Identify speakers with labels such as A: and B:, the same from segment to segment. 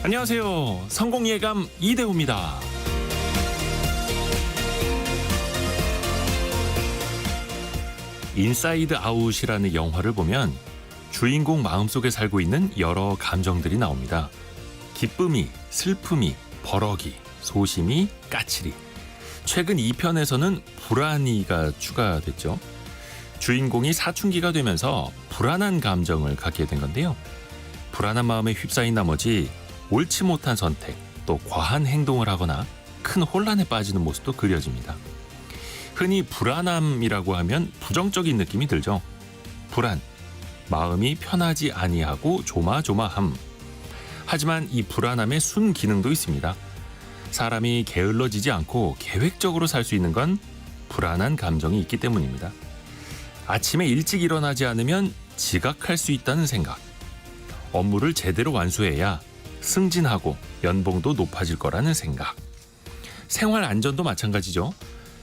A: 안녕하세요. 성공예감 이대호입니다. 인사이드 아웃이라는 영화를 보면 주인공 마음속에 살고 있는 여러 감정들이 나옵니다. 기쁨이, 슬픔이, 버럭이, 소심이, 까칠이. 최근 2편에서는 불안이가 추가됐죠. 주인공이 사춘기가 되면서 불안한 감정을 갖게 된 건데요. 불안한 마음에 휩싸인 나머지 옳지 못한 선택, 또 과한 행동을 하거나 큰 혼란에 빠지는 모습도 그려집니다. 흔히 불안함이라고 하면 부정적인 느낌이 들죠. 불안, 마음이 편하지 아니하고 조마조마함. 하지만 이 불안함의 순기능도 있습니다. 사람이 게을러지지 않고 계획적으로 살 수 있는 건 불안한 감정이 있기 때문입니다. 아침에 일찍 일어나지 않으면 지각할 수 있다는 생각. 업무를 제대로 완수해야 승진하고 연봉도 높아질 거라는 생각. 생활 안전도 마찬가지죠.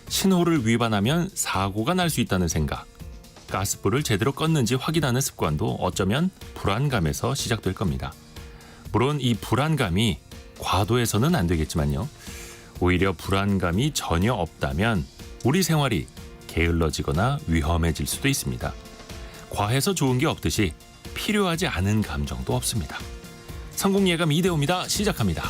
A: 신호를 위반하면 사고가 날 수 있다는 생각. 가스불을 제대로 껐는지 확인하는 습관도 어쩌면 불안감에서 시작될 겁니다. 물론 이 불안감이 과도해서는 안 되겠지만요. 오히려 불안감이 전혀 없다면 우리 생활이 게을러지거나 위험해질 수도 있습니다. 과해서 좋은 게 없듯이 필요하지 않은 감정도 없습니다. 성공예감 이대호입니다. 시작합니다.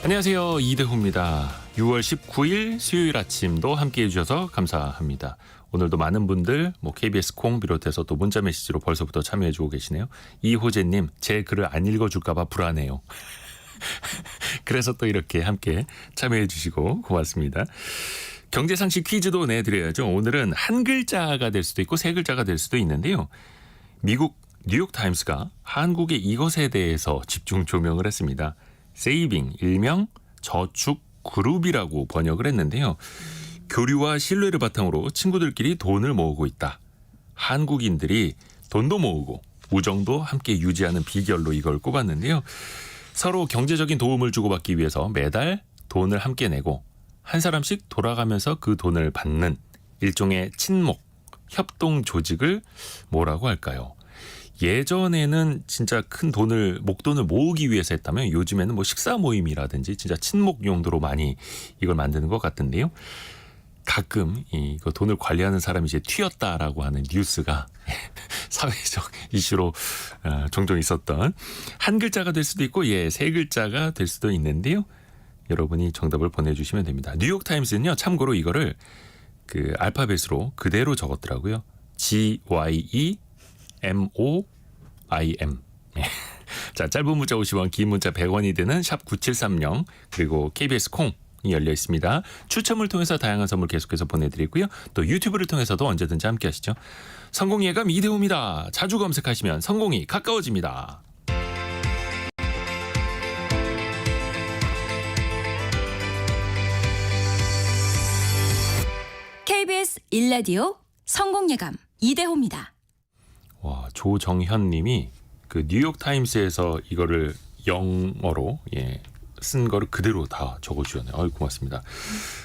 A: 안녕하세요. 이대호입니다. 6월 19일 수요일 아침도 함께해 주셔서 감사합니다. 오늘도 많은 분들 KBS 콩 비롯해서 또 문자 메시지로 벌써부터 참여해 주고 계시네요. 이호재님, 제 글을 안 읽어줄까 봐 불안해요. 그래서 또 이렇게 함께 참여해 주시고 고맙습니다. 경제상식 퀴즈도 내드려야죠. 오늘은 한 글자가 될 수도 있고 세 글자가 될 수도 있는데요. 미국 뉴욕타임스가 한국의 이것에 대해서 집중 조명을 했습니다. 세이빙, 일명 저축 그룹이라고 번역을 했는데요. 교류와 신뢰를 바탕으로 친구들끼리 돈을 모으고 있다. 한국인들이 돈도 모으고 우정도 함께 유지하는 비결로 이걸 꼽았는데요. 서로 경제적인 도움을 주고받기 위해서 매달 돈을 함께 내고 한 사람씩 돌아가면서 그 돈을 받는 일종의 친목, 협동 조직을 뭐라고 할까요? 예전에는 진짜 큰 돈을, 목돈을 모으기 위해서 했다면 요즘에는 식사 모임이라든지 진짜 친목 용도로 많이 이걸 만드는 것 같은데요. 가끔 이거 돈을 관리하는 사람이 이제 튀었다라고 하는 뉴스가 사회적 이슈로 종종 있었던 한 글자가 될 수도 있고 세 글자가 될 수도 있는데요. 여러분이 정답을 보내주시면 됩니다. 뉴욕타임스는요, 참고로 이거를 그 알파벳으로 그대로 적었더라고요. GYEMOIM. 자, 짧은 문자 50원, 긴 문자 100원이 되는 샵 9730, 그리고 KBS 콩이 열려 있습니다. 추첨을 통해서 다양한 선물 계속해서 보내드리고요. 또 유튜브를 통해서도 언제든지 함께 하시죠. 성공예감 이대호입니다. 자주 검색하시면 성공이 가까워집니다.
B: KBS 1라디오 성공예감 이대호입니다.
A: 와, 조정현 님이 그 뉴욕타임스에서 이거를 영어로 쓴 거를 그대로 다 적어주셨네요. 아유, 고맙습니다.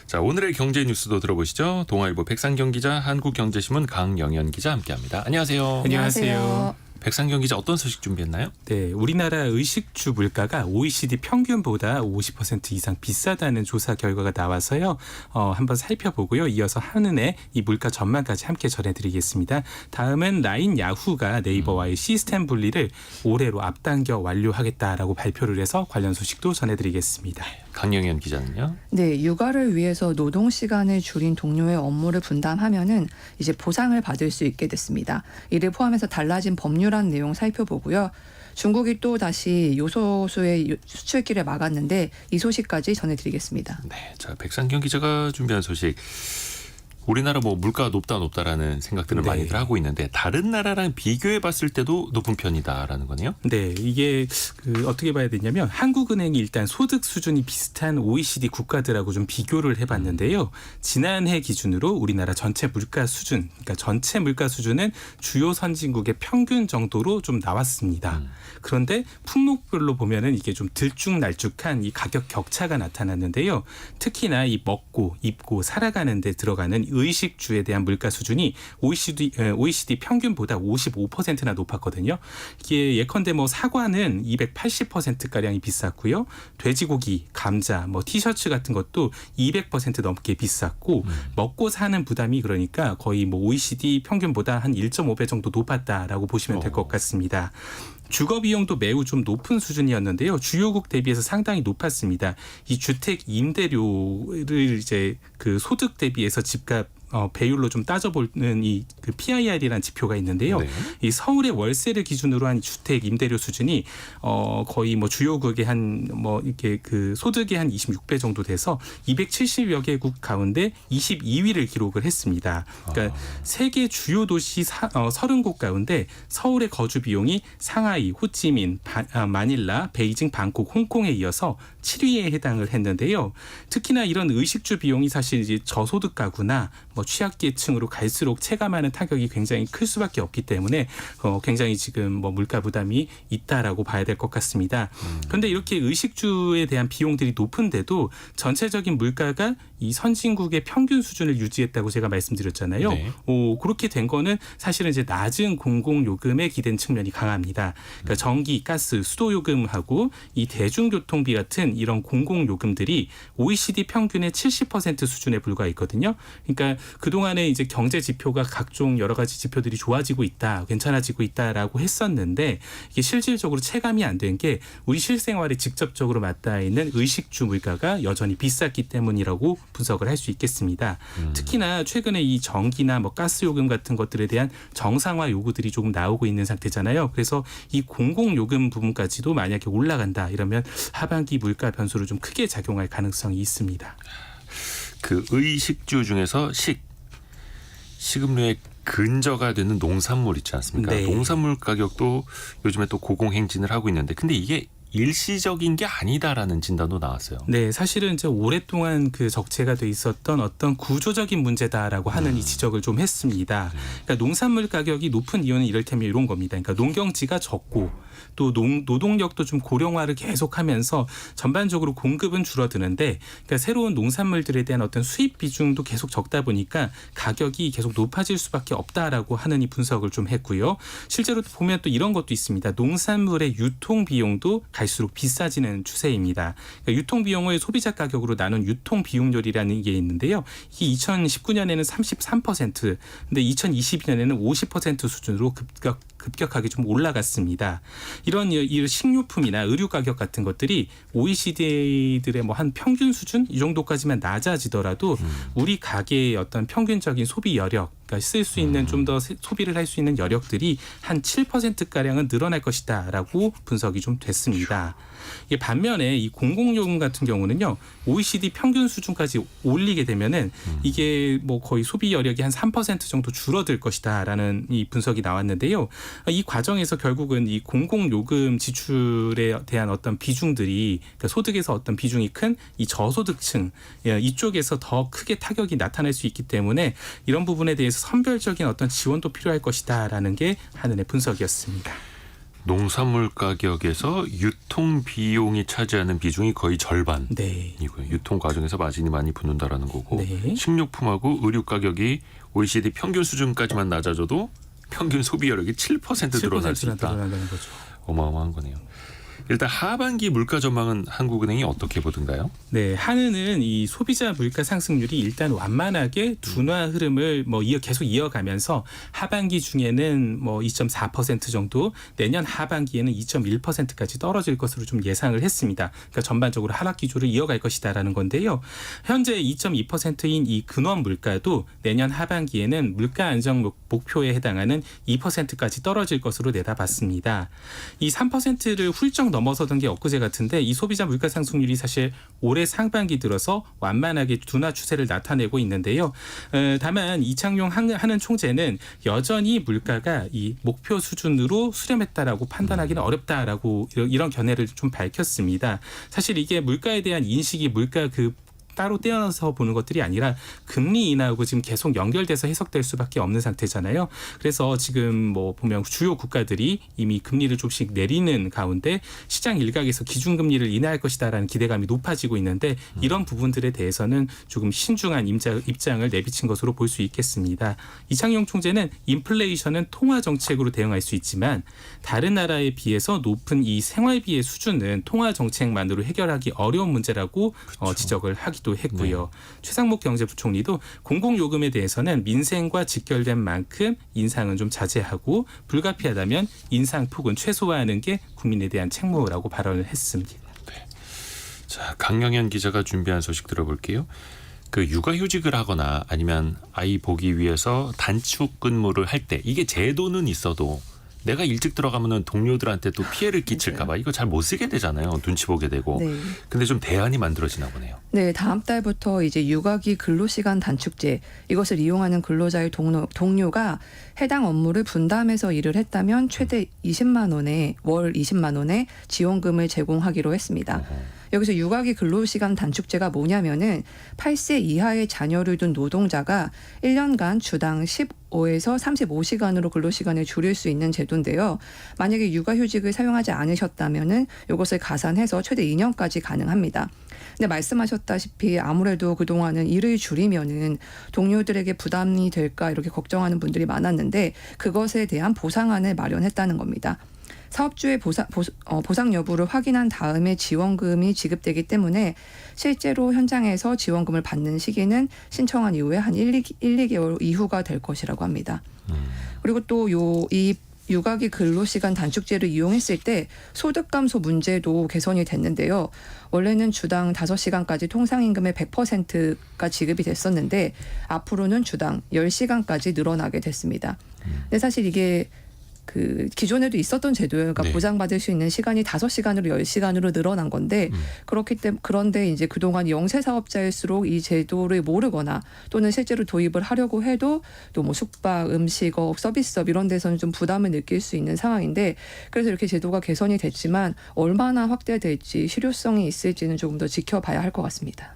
A: 자, 오늘의 경제 뉴스도 들어보시죠. 동아일보 백상경 기자, 한국경제신문 강영현 기자 함께합니다. 안녕하세요.
C: 안녕하세요.
A: 백상경 기자, 어떤 소식 준비했나요?
C: 네, 우리나라 의식주 물가가 OECD 평균보다 50% 이상 비싸다는 조사 결과가 나와서요. 한번 살펴보고요. 이어서 한은의 이 물가 전망까지 함께 전해드리겠습니다. 다음은 라인 야후가 네이버와의 시스템 분리를 올해로 앞당겨 완료하겠다라고 발표를 해서 관련 소식도 전해드리겠습니다.
A: 강영현 기자는요?
D: 네, 육아를 위해서 노동 시간을 줄인 동료의 업무를 분담하면은 이제 보상을 받을 수 있게 됐습니다. 이를 포함해서 달라진 법률안 내용 살펴보고요. 중국이 또 다시 요소수의 수출기를 막았는데 이 소식까지 전해드리겠습니다.
A: 네, 자, 백상경 기자가 준비한 소식. 우리나라 물가가 높다라는 생각들을
C: 네.
A: 많이들 하고 있는데 다른 나라랑 비교해 봤을 때도 높은 편이다라는 거네요.
C: 네, 이게 어떻게 봐야 되냐면 한국은행이 일단 소득 수준이 비슷한 OECD 국가들하고 좀 비교를 해봤는데요. 지난해 기준으로 우리나라 전체 물가 수준, 그러니까 전체 물가 수준은 주요 선진국의 평균 정도로 좀 나왔습니다. 그런데 품목별로 보면은 이게 좀 들쭉날쭉한 이 가격 격차가 나타났는데요. 특히나 이 먹고 입고 살아가는 데 들어가는 의식주에 대한 물가 수준이 OECD 평균보다 55%나 높았거든요. 이게 예컨대 뭐 사과는 280%가량이 비쌌고요. 돼지고기, 감자, 뭐 티셔츠 같은 것도 200% 넘게 비쌌고 먹고 사는 부담이 그러니까 거의 뭐 OECD 평균보다 한 1.5배 정도 높았다라고 보시면 될 것 같습니다. 주거 비용도 매우 좀 높은 수준이었는데요. 주요국 대비해서 상당히 높았습니다. 이 주택 임대료를 이제 그 소득 대비해서 집값 배율로 좀 따져보는 그 PIR이라는 지표가 있는데요.
A: 네.
C: 이 서울의 월세를 기준으로 한 주택 임대료 수준이 거의 뭐 주요국의 한 뭐 이렇게 그 소득의 한 26배 정도 돼서 270여 개국 가운데 22위를 기록을 했습니다. 그러니까 세계 주요 도시 30곳 가운데 서울의 거주 비용이 상하이, 호치민, 마닐라, 베이징, 방콕, 홍콩에 이어서 7위에 해당을 했는데요. 특히나 이런 의식주 비용이 사실 이제 저소득 가구나 뭐 취약계층으로 갈수록 체감하는 타격이 굉장히 클 수밖에 없기 때문에 굉장히 지금 뭐 물가 부담이 있다라고 봐야 될 것 같습니다. 그런데 이렇게 의식주에 대한 비용들이 높은데도 전체적인 물가가 이 선진국의 평균 수준을 유지했다고 제가 말씀드렸잖아요.
A: 네.
C: 그렇게 된 거는 사실은 이제 낮은 공공요금에 기댄 측면이 강합니다. 그러니까 전기, 가스, 수도요금하고 이 대중교통비 같은 이런 공공요금들이 OECD 평균의 70% 수준에 불과했거든요. 그러니까 그동안에 이제 경제 지표가 각종 여러 가지 지표들이 좋아지고 있다, 괜찮아지고 있다라고 했었는데 이게 실질적으로 체감이 안 된 게 우리 실생활에 직접적으로 맞닿아 있는 의식주 물가가 여전히 비쌌기 때문이라고 분석을 할 수 있겠습니다. 특히나 최근에 이 전기나 뭐 가스 요금 같은 것들에 대한 정상화 요구들이 조금 나오고 있는 상태잖아요. 그래서 이 공공요금 부분까지도 만약에 올라간다 이러면 하반기 물가 변수로 좀 크게 작용할 가능성이 있습니다.
A: 그 의식주 중에서 식음료의 근저가 되는 농산물 있지 않습니까?
C: 네.
A: 농산물 가격도 요즘에 또 고공행진을 하고 있는데 근데 이게 일시적인 게 아니다라는 진단도 나왔어요.
C: 네, 사실은 이제 오랫동안 그 적체가 돼 있었던 어떤 구조적인 문제다라고 하는 이 지적을 좀 했습니다. 그러니까 농산물 가격이 높은 이유는 이를테면 이런 겁니다. 그러니까 농경지가 적고 또 노동력도 좀 고령화를 계속하면서 전반적으로 공급은 줄어드는데 그러니까 새로운 농산물들에 대한 어떤 수입 비중도 계속 적다 보니까 가격이 계속 높아질 수밖에 없다라고 하는 이 분석을 좀 했고요. 실제로 보면 또 이런 것도 있습니다. 농산물의 유통 비용도 갈수록 비싸지는 추세입니다. 그러니까 유통 비용을 소비자 가격으로 나눈 유통 비용률이라는 게 있는데요. 이게 2019년에는 33%, 근데 2022년에는 50% 수준으로 급격하게 좀 올라갔습니다. 이런 식료품이나 의류 가격 같은 것들이 OECD들의 뭐 한 평균 수준 이 정도까지만 낮아지더라도 우리 가계의 어떤 평균적인 소비 여력, 그러니까 쓸 수 있는 좀 더 소비를 할 수 있는 여력들이 한 7%가량은 늘어날 것이다라고 분석이 좀 됐습니다. 이게 반면에 이 공공요금 같은 경우는요. OECD 평균 수준까지 올리게 되면은 이게 뭐 거의 소비 여력이 한 3% 정도 줄어들 것이다라는 이 분석이 나왔는데요. 이 과정에서 결국은 이 공공요금 지출에 대한 어떤 비중들이 그러니까 소득에서 어떤 비중이 큰 이 저소득층 이쪽에서 더 크게 타격이 나타날 수 있기 때문에 이런 부분에 대해서 선별적인 어떤 지원도 필요할 것이다라는 게 한은의 분석이었습니다.
A: 농산물 가격에서 유통 비용이 차지하는 비중이 거의 절반이고요.
C: 네.
A: 유통 과정에서 마진이 많이 붙는다라는 거고
C: 네.
A: 식료품하고 의류 가격이 OECD 평균 수준까지만 낮아져도 평균 소비 여력이 7% 늘어날 수 있다.
C: 늘어난다는 거죠.
A: 어마어마한 거네요. 일단 하반기 물가 전망은 한국은행이 어떻게 보던가요?
C: 네, 한은은 이 소비자 물가 상승률이 일단 완만하게 둔화 흐름을 뭐 계속 이어가면서 하반기 중에는 뭐 2.4% 정도, 내년 하반기에는 2.1%까지 떨어질 것으로 좀 예상을 했습니다. 그러니까 전반적으로 하락 기조를 이어갈 것이다라는 건데요. 현재 2.2%인 이 근원 물가도 내년 하반기에는 물가 안정 목표에 해당하는 2%까지 떨어질 것으로 내다봤습니다. 이 3%를 훌쩍 넘어서던 게 엊그제 같은데 이 소비자 물가 상승률이 사실 올해 상반기 들어서 완만하게 둔화 추세를 나타내고 있는데요. 다만 이창용 한은 총재는 여전히 물가가 이 목표 수준으로 수렴했다라고 판단하기는 어렵다라고 이런 견해를 좀 밝혔습니다. 사실 이게 물가에 대한 인식이 물가 그 따로 떼어서 보는 것들이 아니라 금리 인하하고 지금 계속 연결돼서 해석될 수밖에 없는 상태잖아요. 그래서 지금 뭐 보면 주요 국가들이 이미 금리를 조금씩 내리는 가운데 시장 일각에서 기준금리를 인하할 것이다라는 기대감이 높아지고 있는데 이런 부분들에 대해서는 조금 신중한 입장을 내비친 것으로 볼 수 있겠습니다. 이창용 총재는 인플레이션은 통화 정책으로 대응할 수 있지만 다른 나라에 비해서 높은 이 생활비의 수준은 통화 정책만으로 해결하기 어려운 문제라고 지적을 하기도 했고요. 최상목 경제부총리도 공공요금에 대해서는 민생과 직결된 만큼 인상은 좀 자제하고 불가피하다면 인상폭은 최소화하는 게 국민에 대한 책무라고 발언을 했습니다.
A: 자, 강영현 기자가 준비한 소식 들어볼게요. 그 육아휴직을 하거나 아니면 아이 보기 위해서 단축 근무를 할 때 이게 제도는 있어도 내가 일찍 들어가면은 동료들한테 또 피해를 끼칠까봐 이거 잘 못 쓰게 되잖아요. 눈치 보게 되고.
D: 네.
A: 근데 좀 대안이 만들어지나 보네요.
D: 네, 다음 달부터 이제 육아기 근로시간 단축제 이것을 이용하는 근로자의 동료가 해당 업무를 분담해서 일을 했다면 최대 20만 원에 월 20만 원의 지원금을 제공하기로 했습니다. 여기서 육아기 근로시간 단축제가 뭐냐면은 8세 이하의 자녀를 둔 노동자가 1년간 주당 15에서 35시간으로 근로시간을 줄일 수 있는 제도인데요. 만약에 육아휴직을 사용하지 않으셨다면은 이것을 가산해서 최대 2년까지 가능합니다. 근데 말씀하셨다시피 아무래도 그동안은 일을 줄이면은 동료들에게 부담이 될까 이렇게 걱정하는 분들이 많았는데 그것에 대한 보상안을 마련했다는 겁니다. 사업주의 보상 여부를 확인한 다음에 지원금이 지급되기 때문에 실제로 현장에서 지원금을 받는 시기는 신청한 이후에 한 1-2개월 이후가 될 것이라고 합니다. 그리고 또 이 육아기 근로시간 단축제를 이용했을 때 소득 감소 문제도 개선이 됐는데요. 원래는 주당 5시간까지 통상임금의 100%가 지급이 됐었는데 앞으로는 주당 10시간까지 늘어나게 됐습니다. 근데 사실 이게 그 기존에도 있었던 제도예요. 그러니까
A: 네.
D: 보장받을 수 있는 시간이 5시간으로 10시간으로 늘어난 건데 그런데 이제 그동안 영세 사업자일수록 이 제도를 모르거나 또는 실제로 도입을 하려고 해도 또 뭐 숙박, 음식업, 서비스업 이런 데서는 좀 부담을 느낄 수 있는 상황인데 그래서 이렇게 제도가 개선이 됐지만 얼마나 확대될지 실효성이 있을지는 조금 더 지켜봐야 할 것 같습니다.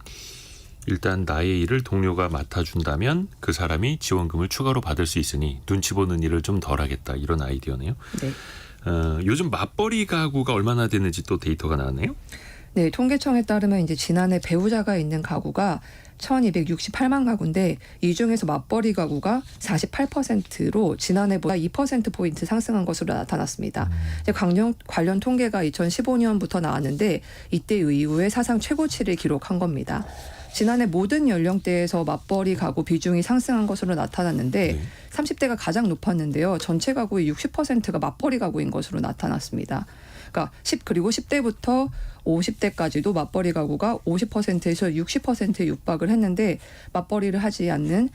A: 일단 나의 일을 동료가 맡아준다면 그 사람이 지원금을 추가로 받을 수 있으니 눈치 보는 일을 좀 덜하겠다 이런 아이디어네요.
D: 네.
A: 요즘 맞벌이 가구가 얼마나 되는지 또 데이터가 나왔네요.
D: 네, 통계청에 따르면 이제 지난해 배우자가 있는 가구가 1268만 가구인데 이 중에서 맞벌이 가구가 48%로 지난해보다 2%포인트 상승한 것으로 나타났습니다. 이제 관련 통계가 2015년부터 나왔는데 이때 이후에 사상 최고치를 기록한 겁니다. 지난해 모든 연령대에서 맞벌이 가구 비중이 상승한 것으로 나타났는데
A: 네.
D: 30대가 가장 높았는데요. 전체 가구의 60%가 맞벌이 가구인 것으로 나타났습니다. 그러니까 그리고 10대부터 50대까지도 맞벌이 가구가 50%에서 60%에 육박을 했는데 맞벌이를 하는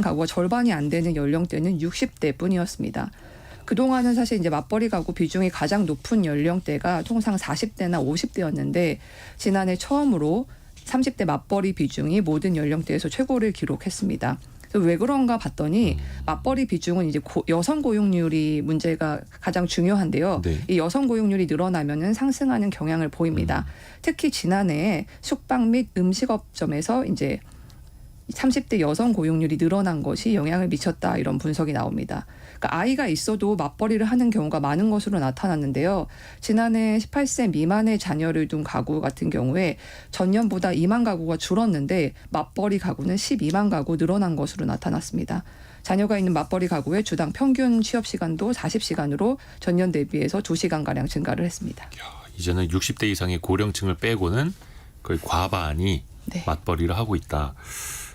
D: 가구가 절반이 안 되는 연령대는 60대뿐이었습니다. 그동안은 사실 이제 맞벌이 가구 비중이 가장 높은 연령대가 통상 40대나 50대였는데 지난해 처음으로 30대 맞벌이 비중이 모든 연령대에서 최고를 기록했습니다. 그래서 왜 그런가 봤더니 맞벌이 비중은 이제 여성 고용률이 문제가 가장 중요한데요.
A: 네.
D: 이 여성 고용률이 늘어나면은 상승하는 경향을 보입니다. 특히 지난해 숙박 및 음식업점에서 이제 30대 여성 고용률이 늘어난 것이 영향을 미쳤다 이런 분석이 나옵니다. 그러니까 아이가 있어도 맞벌이를 하는 경우가 많은 것으로 나타났는데요. 지난해 18세 미만의 자녀를 둔 가구 같은 경우에 전년보다 2만 가구가 줄었는데 맞벌이 가구는 12만 가구 늘어난 것으로 나타났습니다. 자녀가 있는 맞벌이 가구의 주당 평균 취업 시간도 40시간으로 전년 대비해서 2시간가량 증가를 했습니다.
A: 이제는 60대 이상의 고령층을 빼고는 거의 과반이
D: 네.
A: 맞벌이를 하고 있다.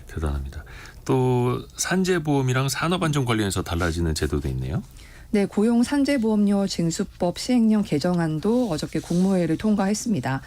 A: 대단합니다. 또 산재보험이랑 산업안전 관련해서 달라지는 제도도 있네요.
D: 네, 고용산재보험료 징수법 시행령 개정안도 어저께 국무회의를 통과했습니다.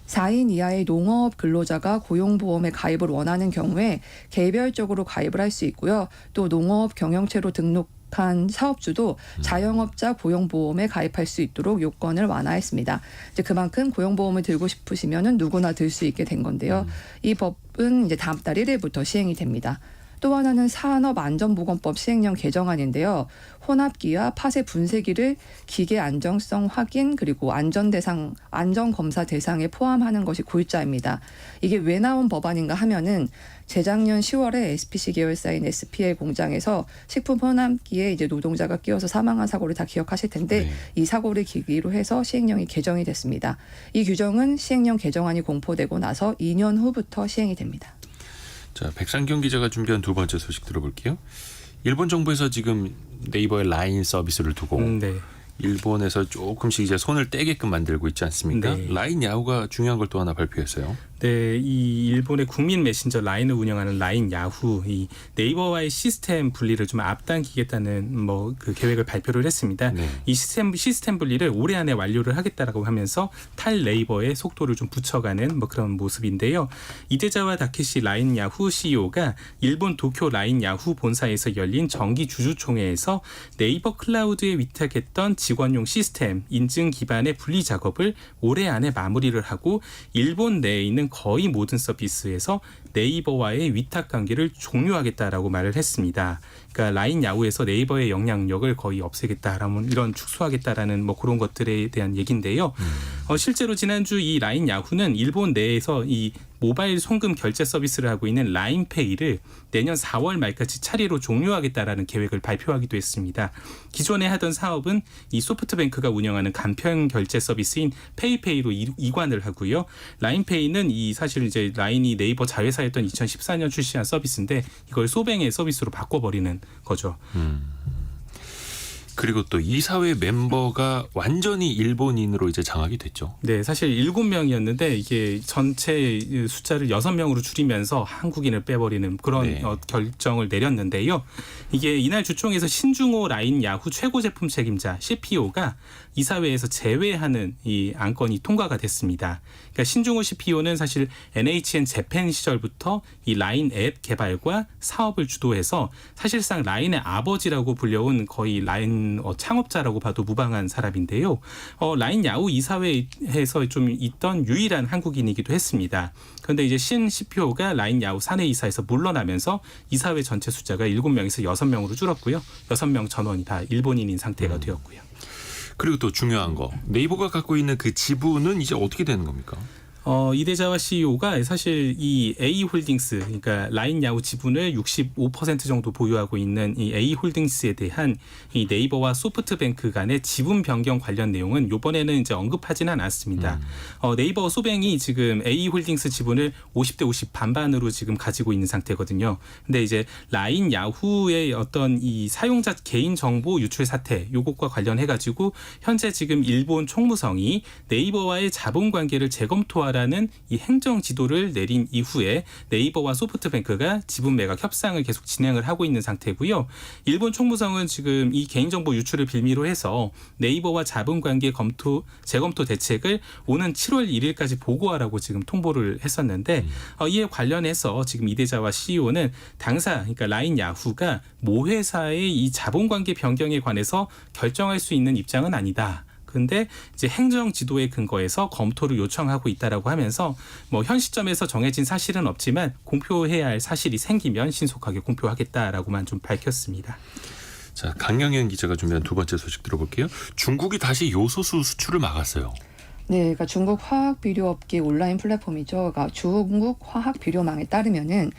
D: 4인 이하의 농업 근로자가 고용보험에 가입을 원하는 경우에 개별적으로 가입을 할 수 있고요. 또 농업 경영체로 등록한 사업주도 자영업자 고용보험에 가입할 수 있도록 요건을 완화했습니다. 이제 그만큼 고용보험을 들고 싶으시면은 누구나 들 수 있게 된 건데요. 이 법은 이제 다음 달 1일부터 시행이 됩니다. 또 하나는 산업안전보건법 시행령 개정안인데요. 혼합기와 폐쇄 분쇄기를 기계 안정성 확인 그리고 안전검사 대상에 포함하는 것이 골자입니다. 이게 왜 나온 법안인가 하면은 재작년 10월에 SPC 계열사인 SPL 공장에서 식품 혼합기에 이제 노동자가 끼어서 사망한 사고를 다 기억하실 텐데
A: 네.
D: 이 사고를 계기로 해서 시행령이 개정이 됐습니다. 이 규정은 시행령 개정안이 공포되고 나서 2년 후부터 시행이 됩니다.
A: 자, 백상경 기자가 준비한 두 번째 소식 들어볼게요. 일본 정부에서 지금 네이버의 라인 서비스를 두고
C: 네.
A: 일본에서 조금씩 이제 손을 떼게끔 만들고 있지 않습니까?
C: 네.
A: 라인 야후가 중요한 걸 또 하나 발표했어요.
C: 네, 이 일본의 국민 메신저 라인을 운영하는 라인 야후, 이 네이버와의 시스템 분리를 좀 앞당기겠다는 뭐 그 계획을 발표를 했습니다.
A: 네.
C: 이 시스템 분리를 올해 안에 완료를 하겠다라고 하면서 탈 네이버의 속도를 좀 붙여가는 뭐 그런 모습인데요. 이데자와 다케시 라인 야후 CEO가 일본 도쿄 라인 야후 본사에서 열린 정기 주주총회에서 네이버 클라우드에 위탁했던 직원용 시스템 인증 기반의 분리 작업을 올해 안에 마무리를 하고 일본 내에 있는 거의 모든 서비스에서 네이버와의 위탁 관계를 종료하겠다라고 말을 했습니다. 그러니까 라인 야후에서 네이버의 영향력을 거의 없애겠다라는 이런 축소하겠다라는 뭐 그런 것들에 대한 얘기인데요. 실제로 지난주 이 라인 야후는 일본 내에서 이 모바일 송금 결제 서비스를 하고 있는 라인페이를 내년 4월 말까지 차례로 종료하겠다라는 계획을 발표하기도 했습니다. 기존에 하던 사업은 이 소프트뱅크가 운영하는 간편 결제 서비스인 페이페이로 이관을 하고요. 라인페이는 이 사실 이제 라인이 네이버 자회사였던 2014년 출시한 서비스인데 이걸 소뱅의 서비스로 바꿔버리는 거죠.
A: 그리고 또 이사회 멤버가 완전히 일본인으로 이제 장악이 됐죠.
C: 네, 사실 7명이었는데 이게 전체 숫자를 6명으로 줄이면서 한국인을 빼버리는 그런
A: 네.
C: 결정을 내렸는데요. 이게 이날 주총에서 신중호 라인 야후 최고 제품 책임자 CPO가 이사회에서 제외하는 이 안건이 통과가 됐습니다. 그러니까 신중호 CPO는 사실 NHN 재팬 시절부터 이 라인 앱 개발과 사업을 주도해서 사실상 라인의 아버지라고 불려온 거의 라인 창업자라고 봐도 무방한 사람인데요. 라인 야후 이사회에서 좀 있던 유일한 한국인이기도 했습니다. 그런데 이제 신 CPO가 라인 야후 사내 이사에서 물러나면서 이사회 전체 숫자가 7명에서 6명으로 줄었고요. 6명 전원이 다 일본인인 상태가 되었고요.
A: 그리고 또 중요한 거 네이버가 갖고 있는 그 지분은 이제 어떻게 되는 겁니까?
C: 이데자와 CEO가 사실 이 A홀딩스, 그러니까 라인 야후 지분을 65% 정도 보유하고 있는 이 A홀딩스에 대한 이 네이버와 소프트뱅크 간의 지분 변경 관련 내용은 이번에는 이제 언급하지는 않았습니다. 네이버 소뱅이 지금 A홀딩스 지분을 50대 50 반반으로 지금 가지고 있는 상태거든요. 근데 이제 라인 야후의 어떤 이 사용자 개인 정보 유출 사태 요것과 관련해 가지고 현재 지금 일본 총무성이 네이버와의 자본 관계를 재검토하라 라는 이 행정 지도를 내린 이후에 네이버와 소프트뱅크가 지분 매각 협상을 계속 진행을 하고 있는 상태고요. 일본 총무성은 지금 이 개인정보 유출을 빌미로 해서 네이버와 자본관계 재검토 대책을 오는 7월 1일까지 보고하라고 지금 통보를 했었는데 이에 관련해서 지금 이데자와 CEO는 당사 그러니까 라인 야후가 모 회사의 이 자본관계 변경에 관해서 결정할 수 있는 입장은 아니다. 근데 이제 행정 지도에 근거해서 검토를 요청하고 있다라고 하면서 뭐 현 시점에서 정해진 사실은 없지만 공표해야 할 사실이 생기면 신속하게 공표하겠다라고만 좀 밝혔습니다.
A: 자, 강영현 기자가 준비한 두 번째 소식 들어볼게요. 중국이 다시 요소수 수출을 막았어요.
D: 네, 그러니까 중국 화학비료업계 온라인 플랫폼이죠. 그러니까 중국 화학비료망에 따르면은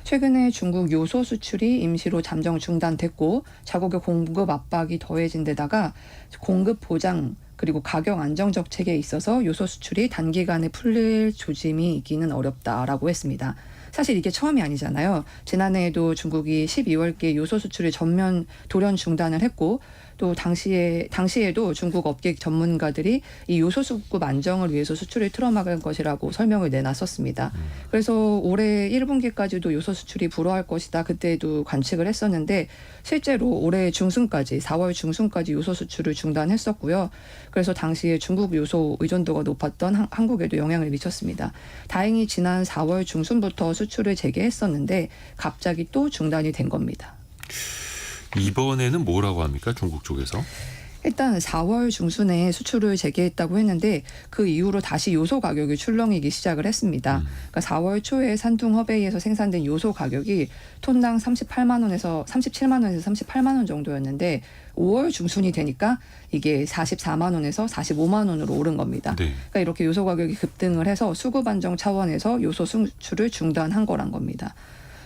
D: 최근에 중국 요소 수출이 임시로 잠정 중단됐고 자국의 공급 압박이 더해진 데다가 공급 보장 그리고 가격 안정 정책에 있어서 요소 수출이 단기간에 풀릴 조짐이 있기는 어렵다라고 했습니다. 사실 이게 처음이 아니잖아요. 지난해에도 중국이 12월께 요소 수출을 전면 돌연 중단을 했고 또 당시에도 중국 업계 전문가들이 이 요소 수급 안정을 위해서 수출을 틀어막을 것이라고 설명을 내놨었습니다. 그래서 올해 1분기까지도 요소 수출이 불어할 것이다. 그때도 관측을 했었는데 실제로 올해 중순까지 4월 중순까지 요소 수출을 중단했었고요. 그래서 당시에 중국 요소 의존도가 높았던 한국에도 영향을 미쳤습니다. 다행히 지난 4월 중순부터 수출을 재개했었는데 갑자기 또 중단이 된 겁니다.
A: 이번에는 뭐라고 합니까? 중국 쪽에서?
D: 일단 4월 중순에 수출을 재개했다고 했는데 그 이후로 다시 요소 가격이 출렁이기 시작을 했습니다. 그러니까 4월 초에 산둥 허베이에서 생산된 요소 가격이 톤당 37만 원에서 38만 원 정도였는데 5월 중순이 되니까 이게 44만 원에서 45만 원으로 오른 겁니다.
A: 네.
D: 그러니까 이렇게 요소 가격이 급등을 해서 수급 안정 차원에서 요소 수출을 중단한 거란 겁니다.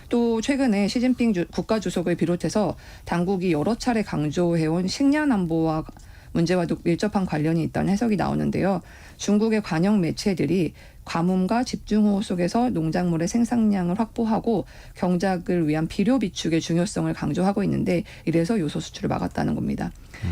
D: 또 최근에 시진핑 국가주석을 비롯해서 당국이 여러 차례 강조해온 식량 안보와 문제와도 밀접한 관련이 있다는 해석이 나오는데요. 중국의 관영 매체들이 가뭄과 집중호우 속에서 농작물의 생산량을 확보하고 경작을 위한 비료 비축의 중요성을 강조하고 있는데 이래서 요소 수출을 막았다는 겁니다.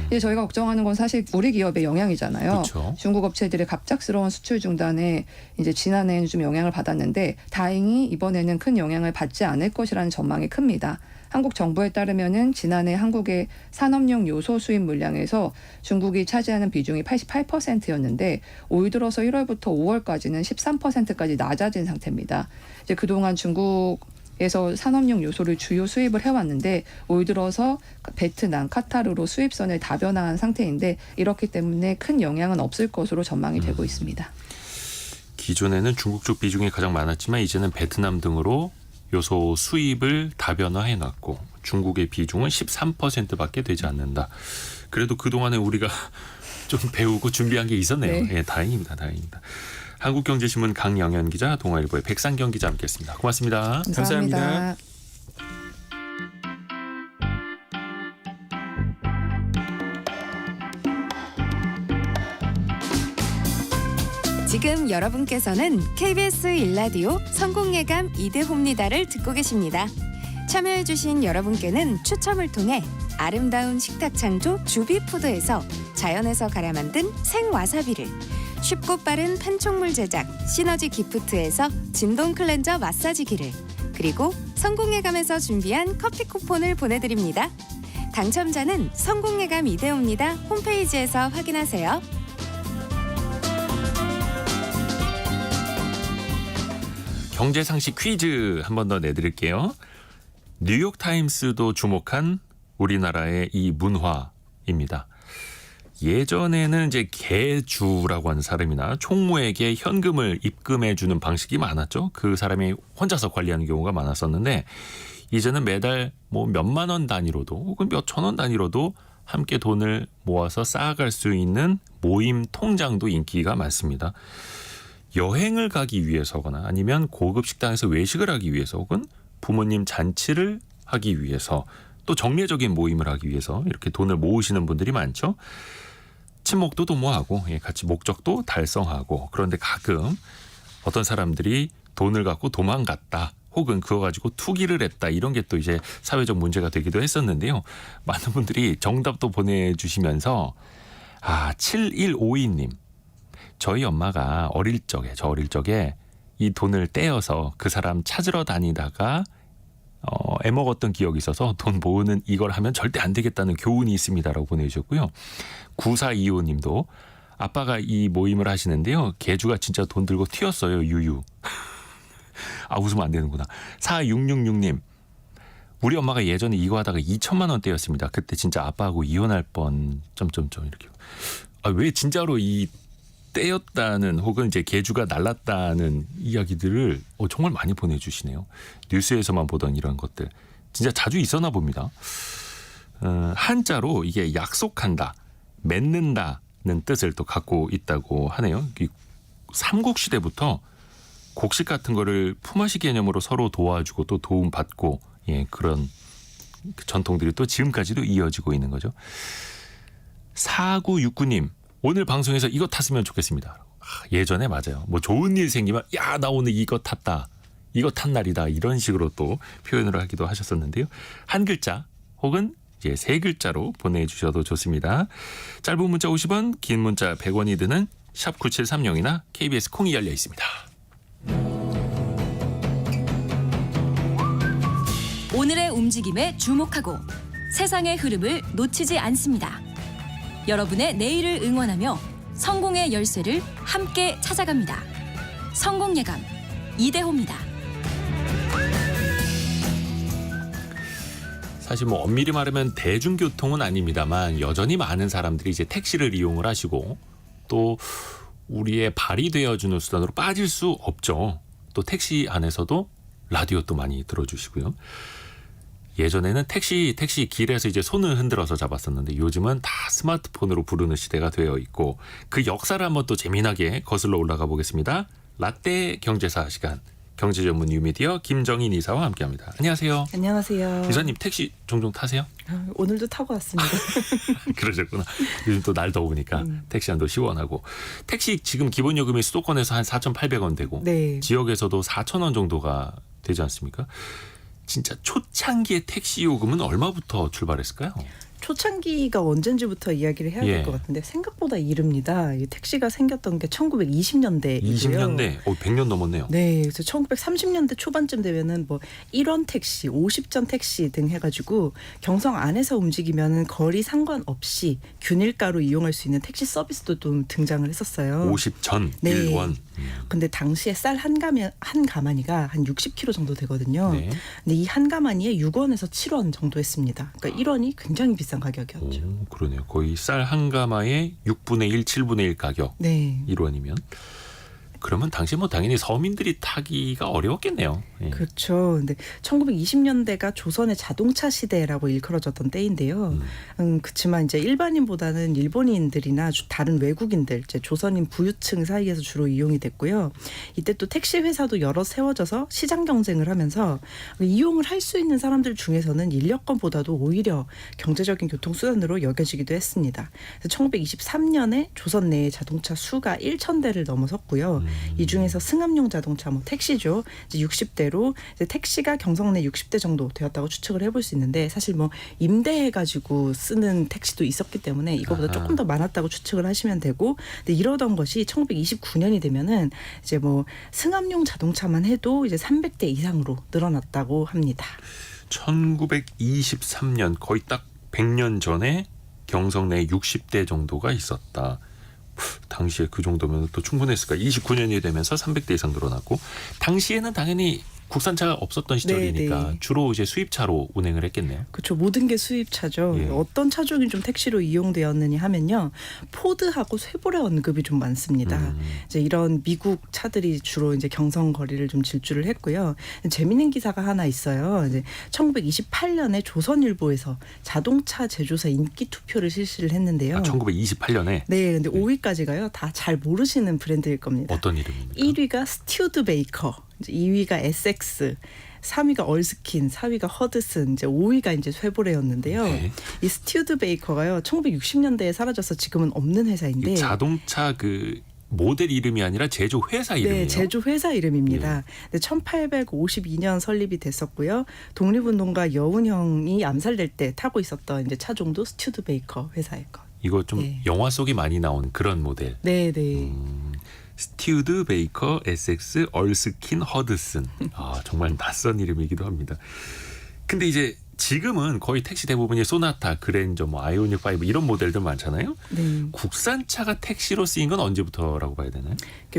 D: 이제 저희가 걱정하는 건 사실 우리 기업의 영향이잖아요.
A: 그렇죠.
D: 중국 업체들의 갑작스러운 수출 중단에 이제 지난해에는 좀 영향을 받았는데 다행히 이번에는 큰 영향을 받지 않을 것이라는 전망이 큽니다. 한국 정부에 따르면은 지난해 한국의 산업용 요소 수입 물량에서 중국이 차지하는 비중이 88%였는데 올 들어서 1월부터 5월까지는 13%까지 낮아진 상태입니다. 이제 그동안 중국에서 산업용 요소를 주요 수입을 해왔는데 올 들어서 베트남, 카타르로 수입선을 다변화한 상태인데 이렇기 때문에 큰 영향은 없을 것으로 전망이 되고 있습니다.
A: 기존에는 중국 쪽 비중이 가장 많았지만 이제는 베트남 등으로 요소 수입을 다변화해놨고 중국의 비중은 13%밖에 되지 않는다. 그래도 그동안에 우리가 좀 배우고 준비한 게 있었네요.
D: 네.
A: 예, 다행입니다. 다행입니다. 한국경제신문 강영현 기자, 동아일보의 백상경 기자 함께했습니다. 고맙습니다.
D: 감사합니다.
E: 지금 여러분께서는 KBS 일라디오 성공예감 이대호입니다를 듣고 계십니다. 참여해주신 여러분께는 추첨을 통해 아름다운 식탁 창조 주비푸드에서 자연에서 갈아 만든 생와사비를, 쉽고 빠른 판촉물 제작 시너지 기프트에서 진동 클렌저 마사지기를, 그리고 성공예감에서 준비한 커피 쿠폰을 보내드립니다. 당첨자는 성공예감 이대호입니다 홈페이지에서 확인하세요.
A: 경제상식 퀴즈 한 번 더 내드릴게요. 뉴욕타임스도 주목한 우리나라의 이 문화입니다. 예전에는 이제 개주라고 하는 사람이나 총무에게 현금을 입금해주는 방식이 많았죠. 그 사람이 혼자서 관리하는 경우가 많았었는데 이제는 매달 뭐 몇만 원 단위로도 혹은 몇천 원 단위로도 함께 돈을 모아서 쌓아갈 수 있는 모임 통장도 인기가 많습니다. 여행을 가기 위해서거나 아니면 고급 식당에서 외식을 하기 위해서 혹은 부모님 잔치를 하기 위해서 또 정례적인 모임을 하기 위해서 이렇게 돈을 모으시는 분들이 많죠. 친목도 도모하고 같이 목적도 달성하고 그런데 가끔 어떤 사람들이 돈을 갖고 도망갔다 혹은 그거 가지고 투기를 했다 이런 게 또 이제 사회적 문제가 되기도 했었는데요. 많은 분들이 정답도 보내주시면서 7152님 저희 엄마가 저 어릴 적에 이 돈을 떼어서 그 사람 찾으러 다니다가 애먹었던 기억이 있어서 돈 모으는 이걸 하면 절대 안 되겠다는 교훈이 있습니다라고 보내주셨고요. 9425님도 아빠가 이 모임을 하시는데요. 개주가 진짜 돈 들고 튀었어요. 유유. 웃으면 안 되는구나. 4666님 우리 엄마가 예전에 이거 하다가 2천만 원 떼였습니다. 그때 진짜 아빠하고 이혼할 뻔... 이렇게. 왜 진짜로 이 떼였다는 혹은 이제 개주가 날랐다는 이야기들을 정말 많이 보내주시네요. 뉴스에서만 보던 이런 것들 진짜 자주 있었나 봅니다. 한자로 이게 약속한다, 맺는다는 뜻을 또 갖고 있다고 하네요. 삼국시대부터 곡식 같은 거를 품앗이 개념으로 서로 도와주고 또 도움받고 그런 전통들이 또 지금까지도 이어지고 있는 거죠. 4969님 오늘 방송에서 이거 탔으면 좋겠습니다. 예전에 맞아요. 뭐 좋은 일 생기면 나 오늘 이거 탔다. 이거 탄 날이다. 이런 식으로 또 표현을 하기도 하셨었는데요. 한 글자 혹은 이제 세 글자로 보내주셔도 좋습니다. 짧은 문자 50원, 긴 문자 100원이 드는 샵 9730이나 KBS 콩이 열려 있습니다.
B: 오늘의 움직임에 주목하고 세상의 흐름을 놓치지 않습니다. 여러분의 내일을 응원하며 성공의 열쇠를 함께 찾아갑니다. 성공예감 이대호입니다.
A: 사실 뭐 엄밀히 말하면 대중교통은 아닙니다만 여전히 많은 사람들이 이제 택시를 이용을 하시고 또 우리의 발이 되어주는 수단으로 빠질 수 없죠. 또 택시 안에서도 라디오 또 많이 들어주시고요. 예전에는 택시 길에서 이제 손을 흔들어서 잡았었는데 요즘은 다 스마트폰으로 부르는 시대가 되어 있고 그 역사를 한번 또 재미나게 거슬러 올라가 보겠습니다. 라떼 경제사 시간. 경제 전문 뉴미디어 김정인 이사와 함께합니다. 안녕하세요.
F: 안녕하세요.
A: 이사님 택시 종종 타세요?
F: 오늘도 타고 왔습니다.
A: 그러셨구나. 요즘 또 날 더우니까 택시 안도 시원하고. 택시 지금 기본 요금이 수도권에서 한 4,800원 되고
F: 네.
A: 지역에서도 4,000원 정도가 되지 않습니까? 진짜 초창기의 택시 요금은 얼마부터 출발했을까요?
F: 초창기가 언젠지부터 이야기를 해야 될 것 같은데 생각보다 이릅니다. 이 택시가 생겼던 게 1920년대이고요.
A: 20년대, 100년 넘었네요.
F: 네, 그래서 1930년대 초반쯤 되면은 뭐 1원 택시, 50전 택시 등 해가지고 경성 안에서 움직이면은 거리 상관없이 균일가로 이용할 수 있는 택시 서비스도 좀 등장을 했었어요.
A: 50전,
F: 네.
A: 1원.
F: 근데 당시에 쌀 한 가마니가 한 60kg 정도 되거든요.
A: 네.
F: 근데 이 한 가마니에 6원에서 7원 정도 했습니다. 그러니까 1원이 굉장히 비싼 가격이었죠.
A: 오, 그러네요. 거의 쌀 한 가마의 6분의 1, 7분의 1 가격.
F: 네.
A: 1원이면. 그러면 당시 뭐 당연히 서민들이 타기가 어려웠겠네요. 예.
F: 그렇죠. 근데 1920년대가 조선의 자동차 시대라고 일컬어졌던 때인데요. 그렇지만 이제 일반인보다는 일본인들이나 다른 외국인들, 이제 조선인 부유층 사이에서 주로 이용이 됐고요. 이때 또 택시 회사도 여러 세워져서 시장 경쟁을 하면서 이용을 할 수 있는 사람들 중에서는 인력거보다도 오히려 경제적인 교통수단으로 여겨지기도 했습니다. 그래서 1923년에 조선 내의 자동차 수가 1,000대를 넘어섰고요. 이 중에서 승합용 자동차, 뭐 택시죠. 이제 60대로 이제 택시가 경성 내 60대 정도 되었다고 추측을 해볼 수 있는데 사실 뭐 임대해가지고 쓰는 택시도 있었기 때문에 이거보다 조금 더 많았다고 추측을 하시면 되고, 근데 이러던 것이 1929년이 되면은 이제 뭐 승합용 자동차만 해도 이제 300대 이상으로 늘어났다고 합니다.
A: 1923년 거의 딱 100년 전에 경성 내에 60대 정도가 있었다. 당시에 그 정도면 또 충분했을까. 29년이 되면서 300대 이상 늘어났고 당시에는 당연히 국산차가 없었던 시절이니까
F: 네.
A: 주로 이제 수입차로 운행을 했겠네요.
F: 그렇죠. 모든 게 수입차죠.
A: 예.
F: 어떤 차종이 좀 택시로 이용되었느냐 하면요. 포드하고 쉐보레 언급이 좀 많습니다. 이제 이런 미국 차들이 주로 이제 경성 거리를 좀 질주를 했고요. 재미있는 기사가 하나 있어요. 이제 1928년에 조선일보에서 자동차 제조사 인기 투표를 실시를 했는데요.
A: 1928년에
F: 네, 근데 5위까지가요. 다 잘 모르시는 브랜드일 겁니다.
A: 어떤 이름입니까?
F: 1위가 스튜드 베이커, 이제 2위가 에섹스, 3위가 얼스킨, 4위가 허드슨, 이제 5위가 이제 쉐보레였는데요.
A: 네.
F: 이 스튜드 베이커가요, 1960년대에 사라져서 지금은 없는 회사인데.
A: 이 자동차 그 모델 이름이 아니라 제조 회사 이름이에요.
F: 네, 제조 회사 이름입니다. 네, 1852년 설립이 됐었고요. 독립운동가 여운형이 암살될 때 타고 있었던 이제 차종도 스튜드 베이커 회사일 거.
A: 이거 좀
F: 네.
A: 영화 속에 많이 나온 그런 모델.
F: 네, 네.
A: 스튜드 베이커, 에섹스, 얼스킨, 허드슨. 아, 정말 낯선 이름이기도 합니다. 근데 이제 지금은 거의 택시 대부분이 소나타, 그랜저, 뭐 아이오닉 5 이런 모델들 많잖아요.
F: 네.
A: 국산차가 택시로 쓰인 건 언제부터라고 봐야 되나요?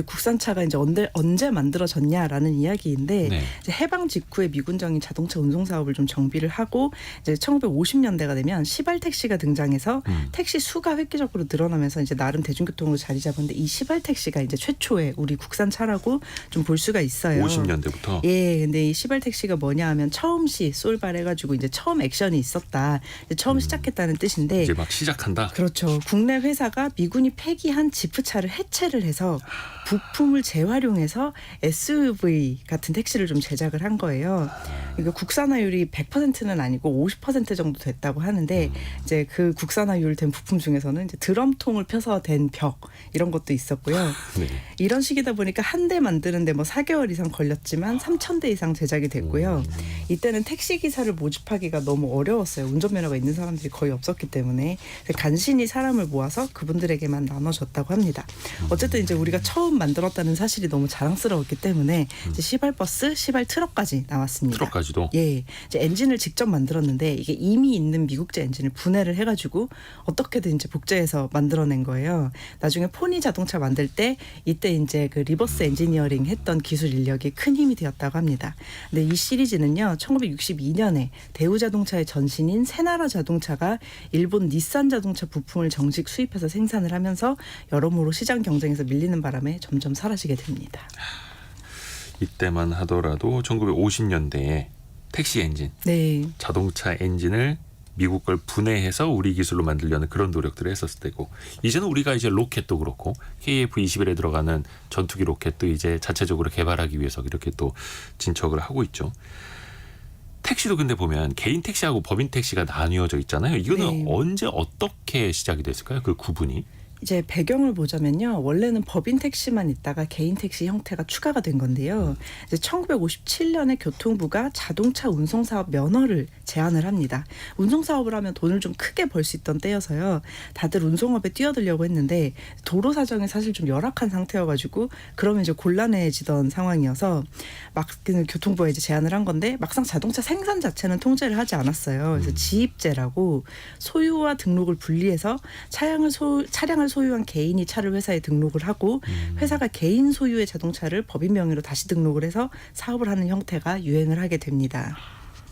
F: 국산차가 이제 언제 만들어졌냐라는 이야기인데
A: 네.
F: 이제 해방 직후에 미군정이 자동차 운송 사업을 좀 정비를 하고 이제 1950년대가 되면 시발 택시가 등장해서 택시 수가 획기적으로 늘어나면서 이제 나름 대중교통으로 자리 잡았는데 이 시발 택시가 이제 최초의 우리 국산차라고 좀 볼 수가 있어요.
A: 50년대부터.
F: 예, 근데 이 시발 택시가 뭐냐 하면 처음시 쏠발해가지고 이제 처음 액션이 있었다. 이제 처음 시작했다는 뜻인데.
A: 이제 막 시작한다.
F: 그렇죠. 국내 회사가 미군이 폐기한 지프차를 해체를 해서 부품을 재활용해서 SUV 같은 택시를 좀 제작을 한 거예요. 그러니까 국산화율이 100%는 아니고 50% 정도 됐다고 하는데 이제 그 국산화율 된 부품 중에서는 이제 드럼통을 펴서 된 벽 이런 것도 있었고요.
A: 네.
F: 이런 식이다 보니까 한 대 만드는데 뭐 4개월 이상 걸렸지만 3,000대 이상 제작이 됐고요. 이때는 택시 기사를 모집하기가 너무 어려웠어요. 운전면허가 있는 사람들이 거의 없었기 때문에 간신히 사람을 모아서 그분들에게만 나눠줬다고 합니다. 어쨌든 이제 우리가 처음 만들었다는 사실이 너무 자랑스러웠기 때문에 이제 시발버스, 시발 트럭까지 나왔습니다.
A: 트럭까지도.
F: 예, 이제 엔진을 직접 만들었는데 이게 이미 있는 미국제 엔진을 분해를 해가지고 어떻게든 이제 복제해서 만들어낸 거예요. 나중에 포니 자동차 만들 때 이때 이제 그 리버스 엔지니어링 했던 기술 인력이 큰 힘이 되었다고 합니다. 근데 이 시리즈는요, 1962년에 대우 자동차의 전신인 세나라 자동차가 일본 닛산 자동차 부품을 정식 수입해서 생산을 하면서 여러모로 시장 경쟁에서 밀리는 바람에 점점 사라지게 됩니다.
A: 이때만 하더라도 1950년대에 택시 엔진,
F: 네.
A: 자동차 엔진을 미국 걸 분해해서 우리 기술로 만들려는 그런 노력들을 했었을 때고, 이제는 우리가 이제 로켓도 그렇고 KF-21에 들어가는 전투기 로켓도 이제 자체적으로 개발하기 위해서 이렇게 또 진척을 하고 있죠. 택시도 근데 보면 개인 택시하고 법인 택시가 나뉘어져 있잖아요. 이거는
F: 네.
A: 언제 어떻게 시작이 됐을까요? 그 구분이?
F: 이제 배경을 보자면요. 원래는 법인 택시만 있다가 개인 택시 형태가 추가가 된 건데요. 이제 1957년에 교통부가 자동차 운송 사업 면허를 제한을 합니다. 운송 사업을 하면 돈을 좀 크게 벌 수 있던 때여서요. 다들 운송업에 뛰어들려고 했는데 도로 사정이 사실 좀 열악한 상태여가지고 그러면 이제 곤란해지던 상황이어서 막 교통부가 이제 제한을 한 건데 막상 자동차 생산 자체는 통제를 하지 않았어요. 그래서 지입제라고 소유와 등록을 분리해서 차량을 소유한 개인이 차를 회사에 등록을 하고 회사가 개인 소유의 자동차를 법인 명의로 다시 등록을 해서 사업을 하는 형태가 유행을 하게 됩니다.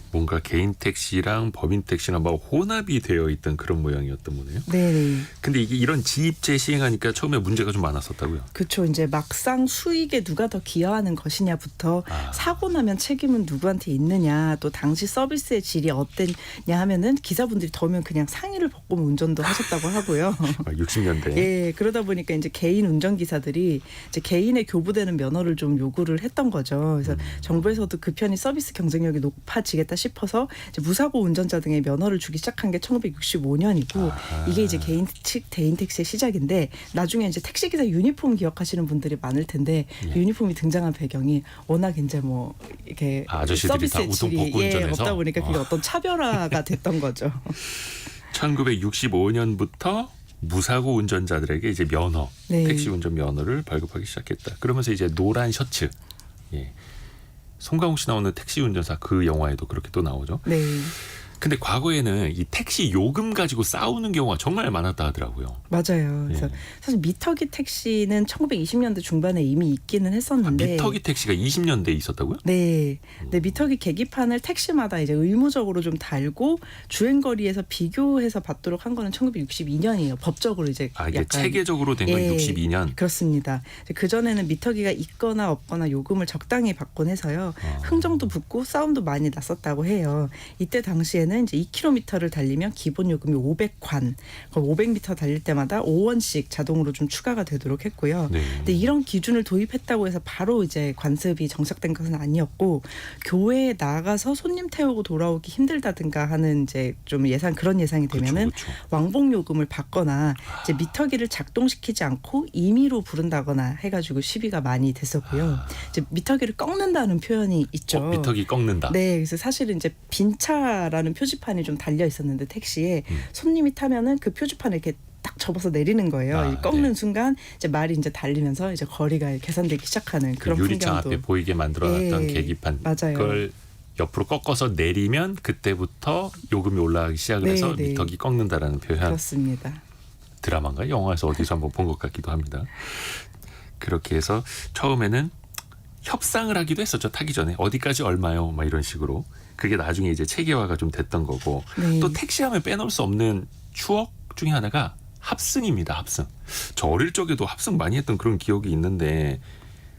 A: 뭔가 개인 택시랑 법인 택시가 막 혼합이 되어 있던 그런 모양이었던 거네요.
F: 네.
A: 근데 이게 이런 지입제 시행하니까 처음에 문제가 좀 많았었다고요.
F: 그렇죠. 이제 막상 수익에 누가 더 기여하는 것이냐부터 사고 나면 책임은 누구한테 있느냐, 또 당시 서비스의 질이 어땠냐 하면은 기사분들이 더우면 그냥 상의를 벗고 운전도 하셨다고 하고요.
A: 60년대.
F: 예, 그러다 보니까 이제 개인 운전기사들이 이제 개인의 교부되는 면허를 좀 요구를 했던 거죠. 그래서 정부에서도 그 편이 서비스 경쟁력이 높아지겠다 싶어서 이제 무사고 운전자 등의 면허를 주기 시작한 게 1965년이고 이게 이제 개인 택시의 시작인데 나중에 이제 택시기사 유니폼 기억하시는 분들이 많을 텐데 유니폼이 등장한 배경이 워낙 이제 뭐 이렇게
A: 아저씨들이 다
F: 서비스의
A: 우통
F: 질이
A: 벗고 운전해서
F: 없다 보니까 그게 어떤 차별화가 됐던 거죠.
A: 1965년부터 무사고 운전자들에게 이제 면허,
F: 네.
A: 택시 운전 면허를 발급하기 시작했다. 그러면서 이제 노란 셔츠, 예. 송강호 씨 나오는 택시 운전사 그 영화에도 그렇게 또 나오죠.
F: 네.
A: 근데 과거에는 이 택시 요금 가지고 싸우는 경우가 정말 많았다 하더라고요.
F: 맞아요. 그래서
A: 예.
F: 사실 미터기 택시는 1920년대 중반에 이미 있기는 했었는데
A: 미터기 택시가 20년대에 있었다고요?
F: 네. 근데 미터기 계기판을 택시마다 이제 의무적으로 좀 달고 주행거리에서 비교해서 받도록 한 거는 1962년이에요. 법적으로 이제
A: 이게
F: 약간
A: 체계적으로 된 건
F: 예,
A: 62년.
F: 그렇습니다. 그 전에는 미터기가 있거나 없거나 요금을 적당히 받곤 해서요. 흥정도 붙고 싸움도 많이 났었다고 해요. 이때 당시에는 이제 2km를 달리면 기본 요금이 500관, 500m 달릴 때마다 5원씩 자동으로 좀 추가가 되도록 했고요.
A: 네.
F: 근데 이런 기준을 도입했다고 해서 바로 이제 관습이 정착된 것은 아니었고 교회에 나가서 손님 태우고 돌아오기 힘들다든가 하는 이제 좀 그런 예상이 되면은
A: 그쵸.
F: 왕복 요금을 받거나 이제 미터기를 작동시키지 않고 임의로 부른다거나 해가지고 시비가 많이 됐었고요. 이제 미터기를 꺾는다는 표현이 있죠.
A: 미터기 꺾는다.
F: 네, 그래서 사실은 이제 빈차라는 표지판이 좀 달려 있었는데 택시에 손님이 타면은 그 표지판을 이렇게 딱 접어서 내리는 거예요. 꺾는
A: 네.
F: 순간 이제 말이 이제 달리면서 이제 거리가 계산되기 시작하는 그런
A: 유리창
F: 풍경도.
A: 앞에 보이게 만들어놨던
F: 예,
A: 계기판
F: 맞아요.
A: 그걸 옆으로 꺾어서 내리면 그때부터 요금이 올라가기 시작을
F: 네,
A: 해서
F: 네.
A: 미터기 꺾는다라는 표현.
F: 그렇습니다.
A: 드라마인가 영화에서 어디서 한번 본 것 같기도 합니다. 그렇게 해서 처음에는 협상을 하기도 했었죠. 타기 전에 어디까지 얼마요? 막 이런 식으로. 그게 나중에 이제 체계화가 좀 됐던 거고.
F: 네.
A: 또 택시하면 빼놓을 수 없는 추억 중에 하나가 합승입니다. 합승. 저 어릴 적에도 합승 많이 했던 그런 기억이 있는데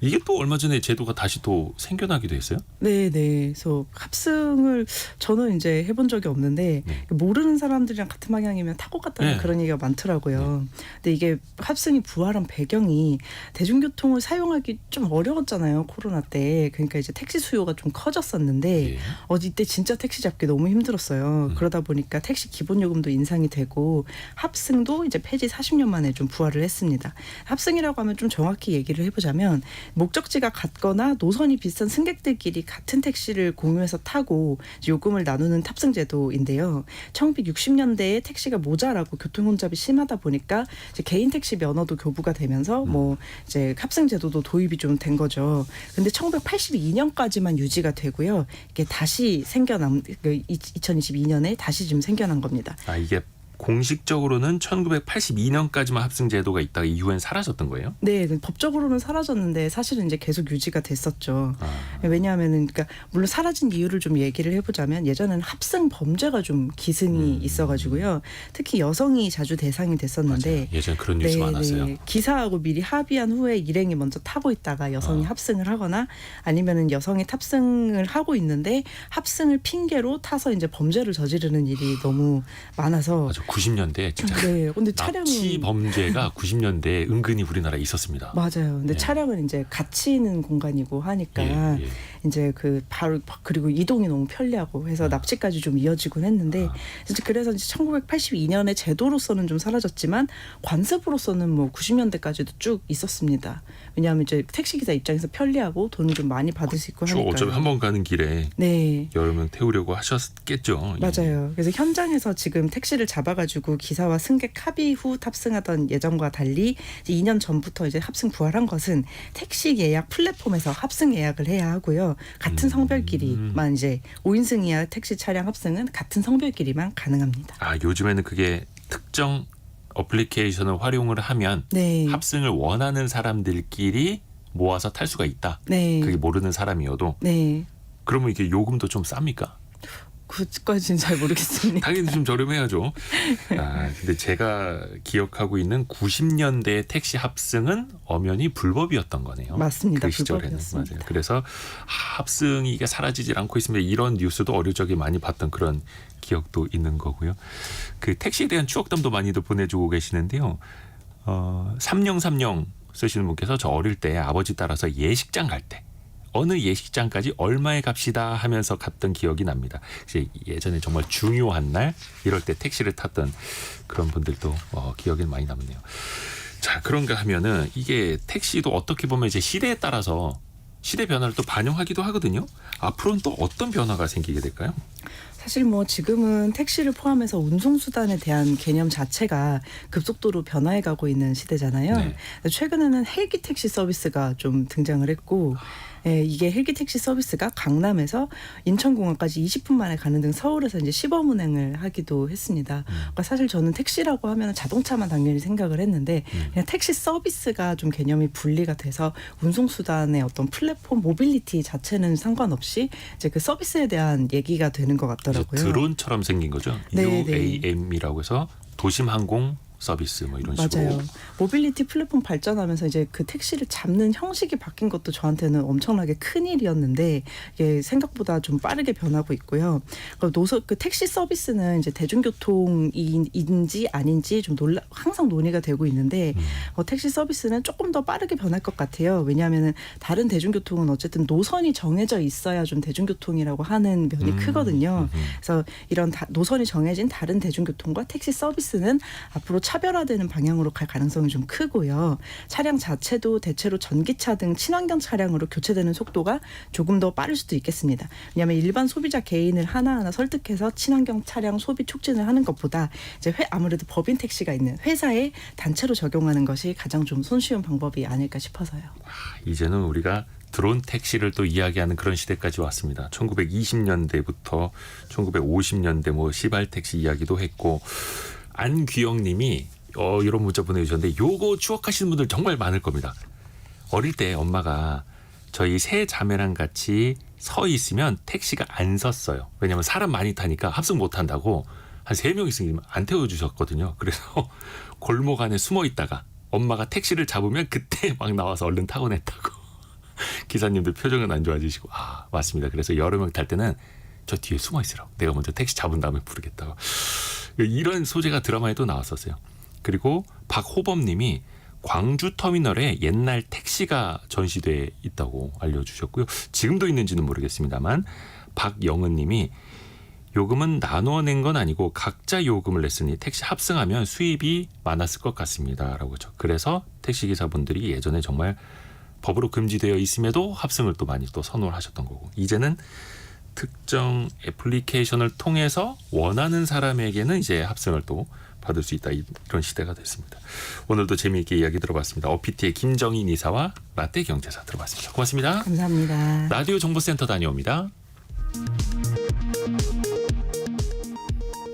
A: 이게 또 얼마 전에 제도가 다시 또 생겨나기도 했어요?
F: 네. 그래서 합승을 저는 이제 해본 적이 없는데
A: 네.
F: 모르는 사람들이랑 같은 방향이면 타고 갔다는
A: 네.
F: 그런 얘기가 많더라고요. 근데 이게 합승이 부활한 배경이 대중교통을 사용하기 좀 어려웠잖아요. 코로나 때. 그러니까 이제 택시 수요가 좀 커졌었는데
A: 예.
F: 이때 진짜 택시 잡기 너무 힘들었어요. 그러다 보니까 택시 기본 요금도 인상이 되고 합승도 이제 폐지 40년 만에 좀 부활을 했습니다. 합승이라고 하면 좀 정확히 얘기를 해보자면 목적지가 같거나 노선이 비슷한 승객들끼리 같은 택시를 공유해서 타고 요금을 나누는 탑승 제도인데요. 1960년대에 택시가 모자라고 교통 혼잡이 심하다 보니까 이제 개인 택시 면허도 교부가 되면서 뭐 이제 합승 제도도 도입이 좀 된 거죠. 근데 1982년까지만 유지가 되고요. 이게 다시 2022년에 다시 좀 생겨난 겁니다.
A: 이게 공식적으로는 1982년까지만 합승 제도가 있다가 이후엔 사라졌던 거예요?
F: 네, 법적으로는 사라졌는데 사실은 이제 계속 유지가 됐었죠.
A: 아.
F: 왜냐하면은 그러니까 물론 사라진 이유를 좀 얘기를 해보자면 예전에는 합승 범죄가 좀 기승이 있어가지고요. 특히 여성이 자주 대상이 됐었는데
A: 맞아요. 예전에 그런 뉴스 많았어요.
F: 기사하고 미리 합의한 후에 일행이 먼저 타고 있다가 여성이 합승을 하거나 아니면은 여성이 탑승을 하고 있는데 합승을 핑계로 타서 이제 범죄를 저지르는 일이 너무 많아서
A: 맞아, 90년대 진짜
F: 네, 근데
A: 납치 범죄가 90년대에 은근히 우리나라에 있었습니다.
F: 맞아요. 근데
A: 네.
F: 차량은 이제 같이 있는 공간이고 하니까
A: 예, 예.
F: 이제 그 바로 그리고 이동이 너무 편리하고 해서 납치까지 좀 이어지곤 했는데 이제 그래서 이제 1982년에 제도로서는 좀 사라졌지만 관습으로서는 뭐 90년대까지도 쭉 있었습니다. 왜냐하면 이제 택시기사 입장에서 편리하고 돈을 좀 많이 받을 수 있고 하니까.
A: 어차피 한 번 가는 길에
F: 네.
A: 여러 명 태우려고 하셨겠죠. 예.
F: 맞아요. 그래서 현장에서 지금 택시를 잡아가지고 기사와 승객 합의 후 탑승하던 예정과 달리 이제 2년 전부터 이제 합승 부활한 것은 택시 예약 플랫폼에서 합승 예약을 해야 하고요. 같은 성별끼리만 이제 5인승 이하 택시 차량 합승은 같은 성별끼리만 가능합니다.
A: 아, 요즘에는 그게 특정 어플리케이션을 활용을 하면
F: 네.
A: 합승을 원하는 사람들끼리 모아서 탈 수가 있다.
F: 네.
A: 그게 모르는 사람이어도.
F: 네.
A: 그러면 이게 요금도 좀 쌉니까?
F: 그까지는 잘 모르겠습니다.
A: 당연히 좀 저렴해야죠. 아, 근데 제가 기억하고 있는 90년대 택시 합승은 엄연히 불법이었던 거네요.
F: 맞습니다.
A: 그 시절에는.
F: 불법이었습니다.
A: 맞아요. 그래서 합승이 이게 사라지질 않고 있으면 이런 뉴스도 어릴 적에 많이 봤던 그런 기억도 있는 거고요. 그 택시에 대한 추억담도 많이들 보내주고 계시는데요. 3030 쓰시는 분께서 저 어릴 때 아버지 따라서 예식장 갈 때 어느 예식장까지 얼마에 갑시다 하면서 갔던 기억이 납니다. 이제 예전에 정말 중요한 날 이럴 때 택시를 탔던 그런 분들도 기억에 많이 남네요. 자, 그런가 하면은 이게 택시도 어떻게 보면 이제 시대에 따라서 시대 변화를 또 반영하기도 하거든요. 앞으로는 또 어떤 변화가 생기게 될까요?
F: 사실 뭐 지금은 택시를 포함해서 운송수단에 대한 개념 자체가 급속도로 변화해가고 있는 시대잖아요.
A: 네.
F: 최근에는 헬기 택시 서비스가 좀 등장을 했고 예, 이게 헬기 택시 서비스가 강남에서 인천공항까지 20분 만에 가는 등 서울에서 이제 시범 운행을 하기도 했습니다. 그러니까 사실 저는 택시라고 하면 자동차만 당연히 생각을 했는데 그냥 택시 서비스가 좀 개념이 분리가 돼서 운송수단의 어떤 플랫폼 모빌리티 자체는 상관없이 이제 그 서비스에 대한 얘기가 되는 것 같더라고요.
A: 드론처럼 생긴 거죠.
F: 네,
A: UAM이라고 해서 도심 항공 서비스 뭐 이런 식으로.
F: 맞아요. 모빌리티 플랫폼 발전하면서 이제 그 택시를 잡는 형식이 바뀐 것도 저한테는 엄청나게 큰 일이었는데 이게 생각보다 좀 빠르게 변하고 있고요. 그 택시 서비스는 이제 대중교통인지 아닌지 좀 항상 논의가 되고 있는데 택시 서비스는 조금 더 빠르게 변할 것 같아요. 왜냐하면은 다른 대중교통은 어쨌든 노선이 정해져 있어야 좀 대중교통이라고 하는 면이 크거든요. 그래서 이런 노선이 정해진 다른 대중교통과 택시 서비스는 앞으로 차별화되는 방향으로 갈 가능성이 좀 크고요. 차량 자체도 대체로 전기차 등 친환경 차량으로 교체되는 속도가 조금 더 빠를 수도 있겠습니다. 왜냐하면 일반 소비자 개인을 하나하나 설득해서 친환경 차량 소비 촉진을 하는 것보다 이제 아무래도 법인 택시가 있는 회사에 단체로 적용하는 것이 가장 좀 손쉬운 방법이 아닐까 싶어서요.
A: 이제는 우리가 드론 택시를 또 이야기하는 그런 시대까지 왔습니다. 1920년대부터 1950년대 뭐 시발 택시 이야기도 했고 안귀영님이 이런 문자 보내주셨는데 요거 추억하시는 분들 정말 많을 겁니다. 어릴 때 엄마가 저희 세 자매랑 같이 서 있으면 택시가 안 섰어요. 왜냐하면 사람 많이 타니까 합승 못 한다고 한 3명 있으면 안 태워주셨거든요. 그래서 골목 안에 숨어 있다가 엄마가 택시를 잡으면 그때 막 나와서 얼른 타고 냈다고. 기사님들 표정은 안 좋아지시고 맞습니다. 그래서 여러 명 탈 때는 저 뒤에 숨어 있으라고. 내가 먼저 택시 잡은 다음에 부르겠다고. 이런 소재가 드라마에도 나왔었어요. 그리고 박호범님이 광주 터미널에 옛날 택시가 전시돼 있다고 알려주셨고요. 지금도 있는지는 모르겠습니다만 박영은님이 요금은 나누어 낸 건 아니고 각자 요금을 냈으니 택시 합승하면 수입이 많았을 것 같습니다. 라고 죠. 그래서 택시기사분들이 예전에 정말 법으로 금지되어 있음에도 합승을 또 많이 또 선호를 하셨던 거고 이제는 특정 애플리케이션을 통해서 원하는 사람에게는 이제 합승을 또 받을 수 있다 이런 시대가 됐습니다. 오늘도 재미있게 이야기 들어봤습니다. 어피티의 김정인 이사와 라떼 경제사 들어봤습니다. 고맙습니다.
F: 감사합니다.
A: 라디오 정보센터 다녀옵니다.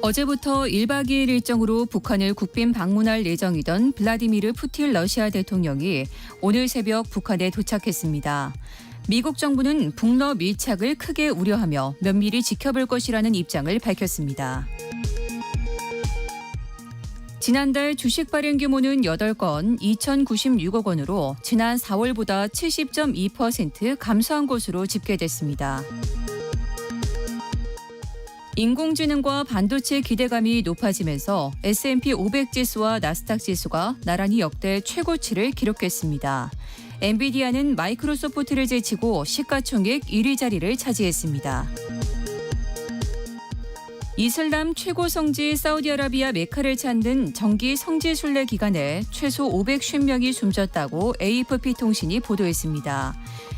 B: 어제부터 1박 2일 일정으로 북한을 국빈 방문할 예정이던 블라디미르 푸틴 러시아 대통령이 오늘 새벽 북한에 도착했습니다. 미국 정부는 북러 밀착을 크게 우려하며 면밀히 지켜볼 것이라는 입장을 밝혔습니다. 지난달 주식 발행 규모는 8건 2,096억 원으로 지난 4월보다 70.2% 감소한 것으로 집계됐습니다. 인공지능과 반도체 기대감이 높아지면서 S&P 500 지수와 나스닥 지수가 나란히 역대 최고치를 기록했습니다. 엔비디아는 마이크로소프트를 제치고 시가총액 1위 자리를 차지했습니다. 이슬람 최고 성지 사우디아라비아 메카를 찾는 정기 성지 순례 기간에 최소 550명이 숨졌다고 AFP 통신이 보도했습니다.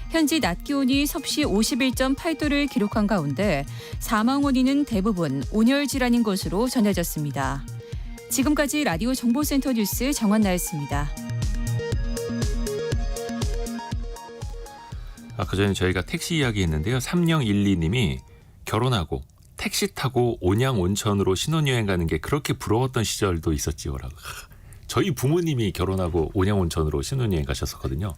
B: 현지 낮 기온이 섭씨 51.8도를 기록한 가운데 사망 원인은 대부분 온열 질환인 것으로 전해졌습니다. 지금까지 라디오 정보센터 뉴스 정한나였습니다.
A: 아까 전에 저희가 택시 이야기 했는데요. 3012님이 결혼하고 택시 타고 온양 온천으로 신혼여행 가는 게 그렇게 부러웠던 시절도 있었지요라고. 저희 부모님이 결혼하고 온양 온천으로 신혼여행 가셨었거든요.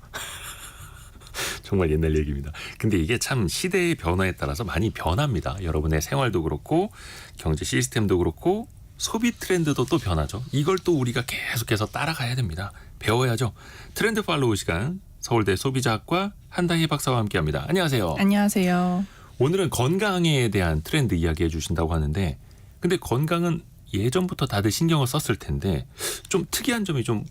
A: 정말 옛날 얘기입니다. 근데 이게 참 시대의 변화에 따라서 많이 변합니다. 여러분의 생활도 그렇고 경제 시스템도 그렇고 소비 트렌드도 또 변하죠. 이걸 또 우리가 계속해서 따라가야 됩니다. 배워야죠. 트렌드 팔로우 시간 서울대 소비자학과 한다혜 박사와 함께합니다. 안녕하세요.
G: 안녕하세요.
A: 오늘은 건강에 대한 트렌드 이야기해 주신다고 하는데 근데 건강은 예전부터 다들 신경을 썼을 텐데 좀 특이한 점이 좀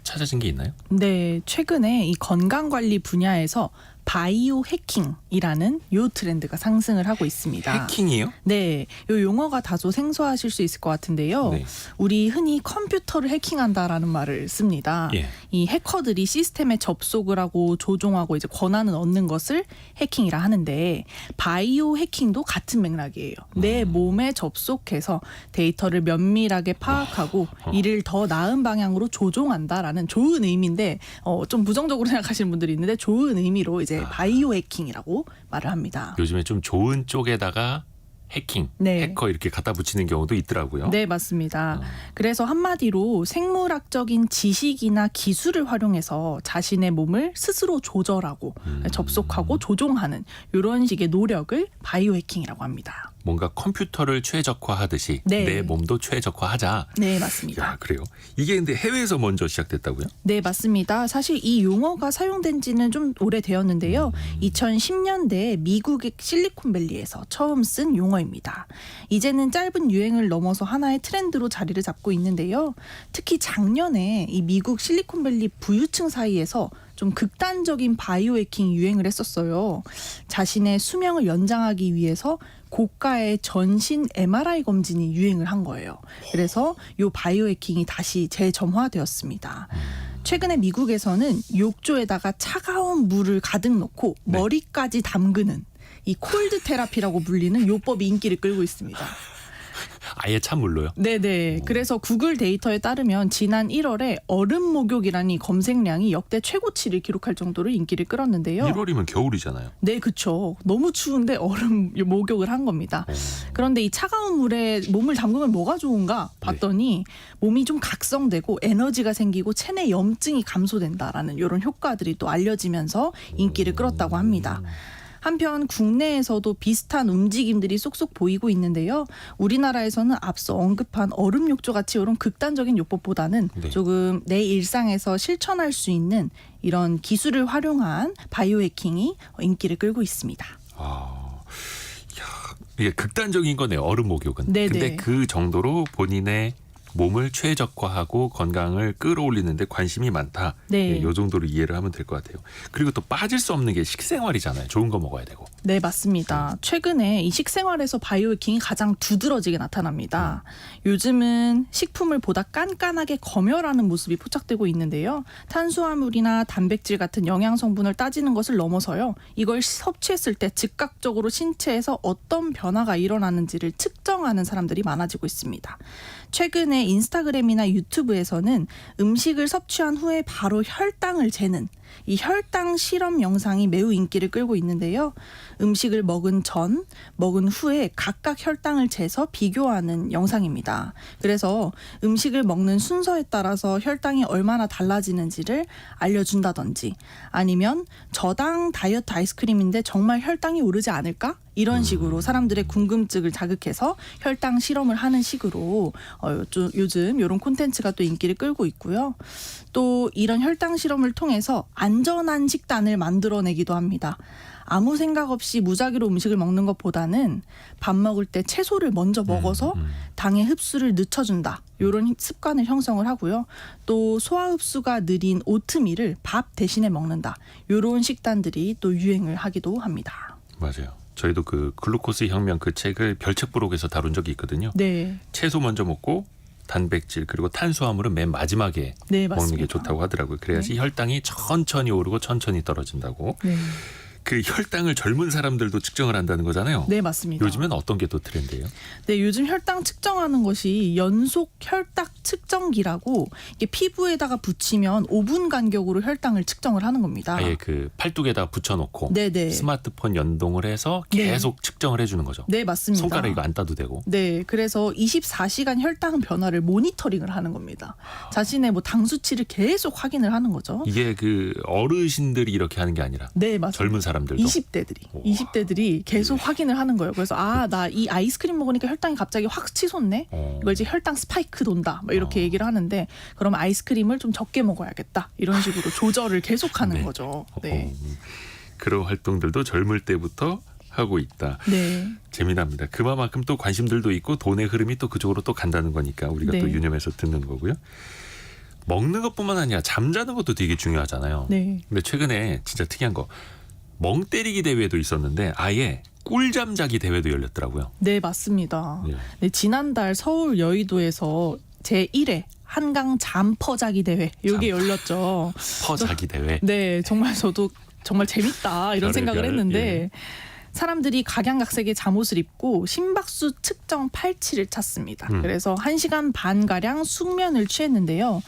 A: 찾아진 게 있나요?
G: 네, 최근에 이 건강관리 분야에서 바이오 해킹이라는 요 트렌드가 상승을 하고 있습니다.
A: 해킹이요?
G: 네, 요 용어가 다소 생소하실 수 있을 것 같은데요.
A: 네.
G: 우리 흔히 컴퓨터를 해킹한다라는 말을 씁니다.
A: 예.
G: 이 해커들이 시스템에 접속을 하고 조종하고 이제 권한을 얻는 것을 해킹이라 하는데 바이오 해킹도 같은 맥락이에요. 내 몸에 접속해서 데이터를 면밀하게 파악하고 이를 더 나은 방향으로 조종한다라는 좋은 의미인데 좀 부정적으로 생각하시는 분들이 있는데 좋은 의미로 이제 바이오 해킹이라고 말을 합니다.
A: 요즘에 좀 좋은 쪽에다가 해킹,
G: 네.
A: 해커 이렇게 갖다 붙이는 경우도 있더라고요.
G: 네, 맞습니다. 그래서 한마디로 생물학적인 지식이나 기술을 활용해서 자신의 몸을 스스로 조절하고 접속하고 조종하는 이런 식의 노력을 바이오 해킹이라고 합니다.
A: 뭔가 컴퓨터를 최적화하듯이
G: 네.
A: 내 몸도 최적화하자.
G: 네, 맞습니다.
A: 야, 그래요. 이게 근데 해외에서 먼저 시작됐다고요?
G: 네, 맞습니다. 사실 이 용어가 사용된 지는 좀 오래되었는데요. 2010년대 미국의 실리콘밸리에서 처음 쓴 용어입니다. 이제는 짧은 유행을 넘어서 하나의 트렌드로 자리를 잡고 있는데요. 특히 작년에 이 미국 실리콘밸리 부유층 사이에서 좀 극단적인 바이오 해킹이 유행을 했었어요. 자신의 수명을 연장하기 위해서 고가의 전신 MRI 검진이 유행을 한 거예요. 그래서 이 바이오 해킹이 다시 재점화되었습니다. 최근에 미국에서는 욕조에다가 차가운 물을 가득 넣고
A: 네.
G: 머리까지 담그는 이 콜드 테라피라고 불리는 요법이 인기를 끌고 있습니다.
A: 아예 찬물로요?
G: 네네. 그래서 구글 데이터에 따르면 지난 1월에 얼음 목욕이라는 이 검색량이 역대 최고치를 기록할 정도로 인기를 끌었는데요.
A: 1월이면 겨울이잖아요.
G: 네, 그렇죠. 너무 추운데 얼음 목욕을 한 겁니다. 그런데 이 차가운 물에 몸을 담그면 뭐가 좋은가 봤더니 몸이 좀 각성되고 에너지가 생기고 체내 염증이 감소된다라는 이런 효과들이 또 알려지면서 인기를 끌었다고 합니다. 한편 국내에서도 비슷한 움직임들이 쏙쏙 보이고 있는데요. 우리나라에서는 앞서 언급한 얼음 욕조 같이 이런 극단적인 요법보다는
A: 네.
G: 조금 내 일상에서 실천할 수 있는 이런 기술을 활용한 바이오 해킹이 인기를 끌고 있습니다.
A: 이게 극단적인 거네요. 얼음 목욕은.
G: 네네.
A: 근데 그 정도로 본인의 몸을 최적화하고 건강을 끌어올리는데 관심이 많다.
G: 네.
A: 이 정도로 이해를 하면 될 것 같아요. 그리고 또 빠질 수 없는 게 식생활이잖아요. 좋은 거 먹어야 되고.
G: 네, 맞습니다. 최근에 이 식생활에서 바이오 해킹이 가장 두드러지게 나타납니다. 요즘은 식품을 보다 깐깐하게 검열하는 모습이 포착되고 있는데요. 탄수화물이나 단백질 같은 영양 성분을 따지는 것을 넘어서요. 이걸 섭취했을 때 즉각적으로 신체에서 어떤 변화가 일어나는지를 측정하는 사람들이 많아지고 있습니다. 최근에 인스타그램이나 유튜브에서는 음식을 섭취한 후에 바로 혈당을 재는 이 혈당 실험 영상이 매우 인기를 끌고 있는데요. 음식을 먹은 전, 먹은 후에 각각 혈당을 재서 비교하는 영상입니다. 그래서 음식을 먹는 순서에 따라서 혈당이 얼마나 달라지는지를 알려준다든지 아니면 저당 다이어트 아이스크림인데 정말 혈당이 오르지 않을까? 이런 식으로 사람들의 궁금증을 자극해서 혈당 실험을 하는 식으로 요즘 이런 콘텐츠가 또 인기를 끌고 있고요. 또 이런 혈당 실험을 통해서 안전한 식단을 만들어내기도 합니다. 아무 생각 없이 무작위로 음식을 먹는 것보다는 밥 먹을 때 채소를 먼저 먹어서 당의 흡수를 늦춰준다. 이런 습관을 형성을 하고요. 또 소화 흡수가 느린 오트밀을 밥 대신에 먹는다. 이런 식단들이 또 유행을 하기도 합니다.
A: 맞아요. 저희도 그 글루코스 혁명 그 책을 별책 부록에서 다룬 적이 있거든요.
G: 네.
A: 채소 먼저 먹고 단백질 그리고 탄수화물은 맨 마지막에
G: 네,
A: 먹는 게
G: 맞습니다.
A: 좋다고 하더라고요. 그래야지
G: 네.
A: 혈당이 천천히 오르고 천천히 떨어진다고.
G: 네.
A: 그 혈당을 젊은 사람들도 측정을 한다는 거잖아요.
G: 네, 맞습니다.
A: 요즘엔 어떤 게 또 트렌드예요?
G: 네, 요즘 혈당 측정하는 것이 연속 혈당 측정기라고 이게 피부에다가 붙이면 5분 간격으로 혈당을 측정을 하는 겁니다.
A: 아예 그 팔뚝에다 붙여놓고
G: 네네.
A: 스마트폰 연동을 해서
G: 네.
A: 계속 측정을 해주는 거죠.
G: 네, 맞습니다.
A: 손가락 이거 안 따도 되고.
G: 네, 그래서 24시간 혈당 변화를 모니터링을 하는 겁니다. 자신의 뭐 당 수치를 계속 확인을 하는 거죠.
A: 이게 그 어르신들이 이렇게 하는 게 아니라
G: 네, 맞습니다.
A: 젊은 사람들도.
G: 20대들이 계속 확인을 하는 거예요. 그래서 나 이 아이스크림 먹으니까 혈당이 갑자기 확 치솟네. 이걸 이제 혈당 스파이크 돈다. 뭐 이렇게 얘기를 하는데 그럼 아이스크림을 좀 적게 먹어야겠다. 이런 식으로 조절을 계속하는
A: 네.
G: 거죠. 네.
A: 그런 활동들도 젊을 때부터 하고 있다.
G: 네.
A: 재미납니다. 그만큼 또 관심들도 있고 돈의 흐름이 또 그쪽으로 또 간다는 거니까 우리가
G: 네.
A: 또 유념해서 듣는 거고요. 먹는 것뿐만 아니라 잠자는 것도 되게 중요하잖아요.
G: 네.
A: 근데 최근에 진짜 특이한 거 멍 때리기 대회도 있었는데 아예 꿀잠 자기 대회도 열렸더라고요.
G: 네, 맞습니다.
A: 네.
G: 네, 지난달 서울 여의도에서 제1회 한강 잠퍼자기 대회 이게 열렸죠.
A: 퍼 자기 대회.
G: 네, 정말 저도 정말 재밌다 이런
A: 별의별,
G: 생각을 했는데
A: 예.
G: 사람들이 각양각색의 잠옷을 입고 심박수 측정 팔찌를 찼습니다. 그래서 1시간 반 가량 숙면을 취했는데요.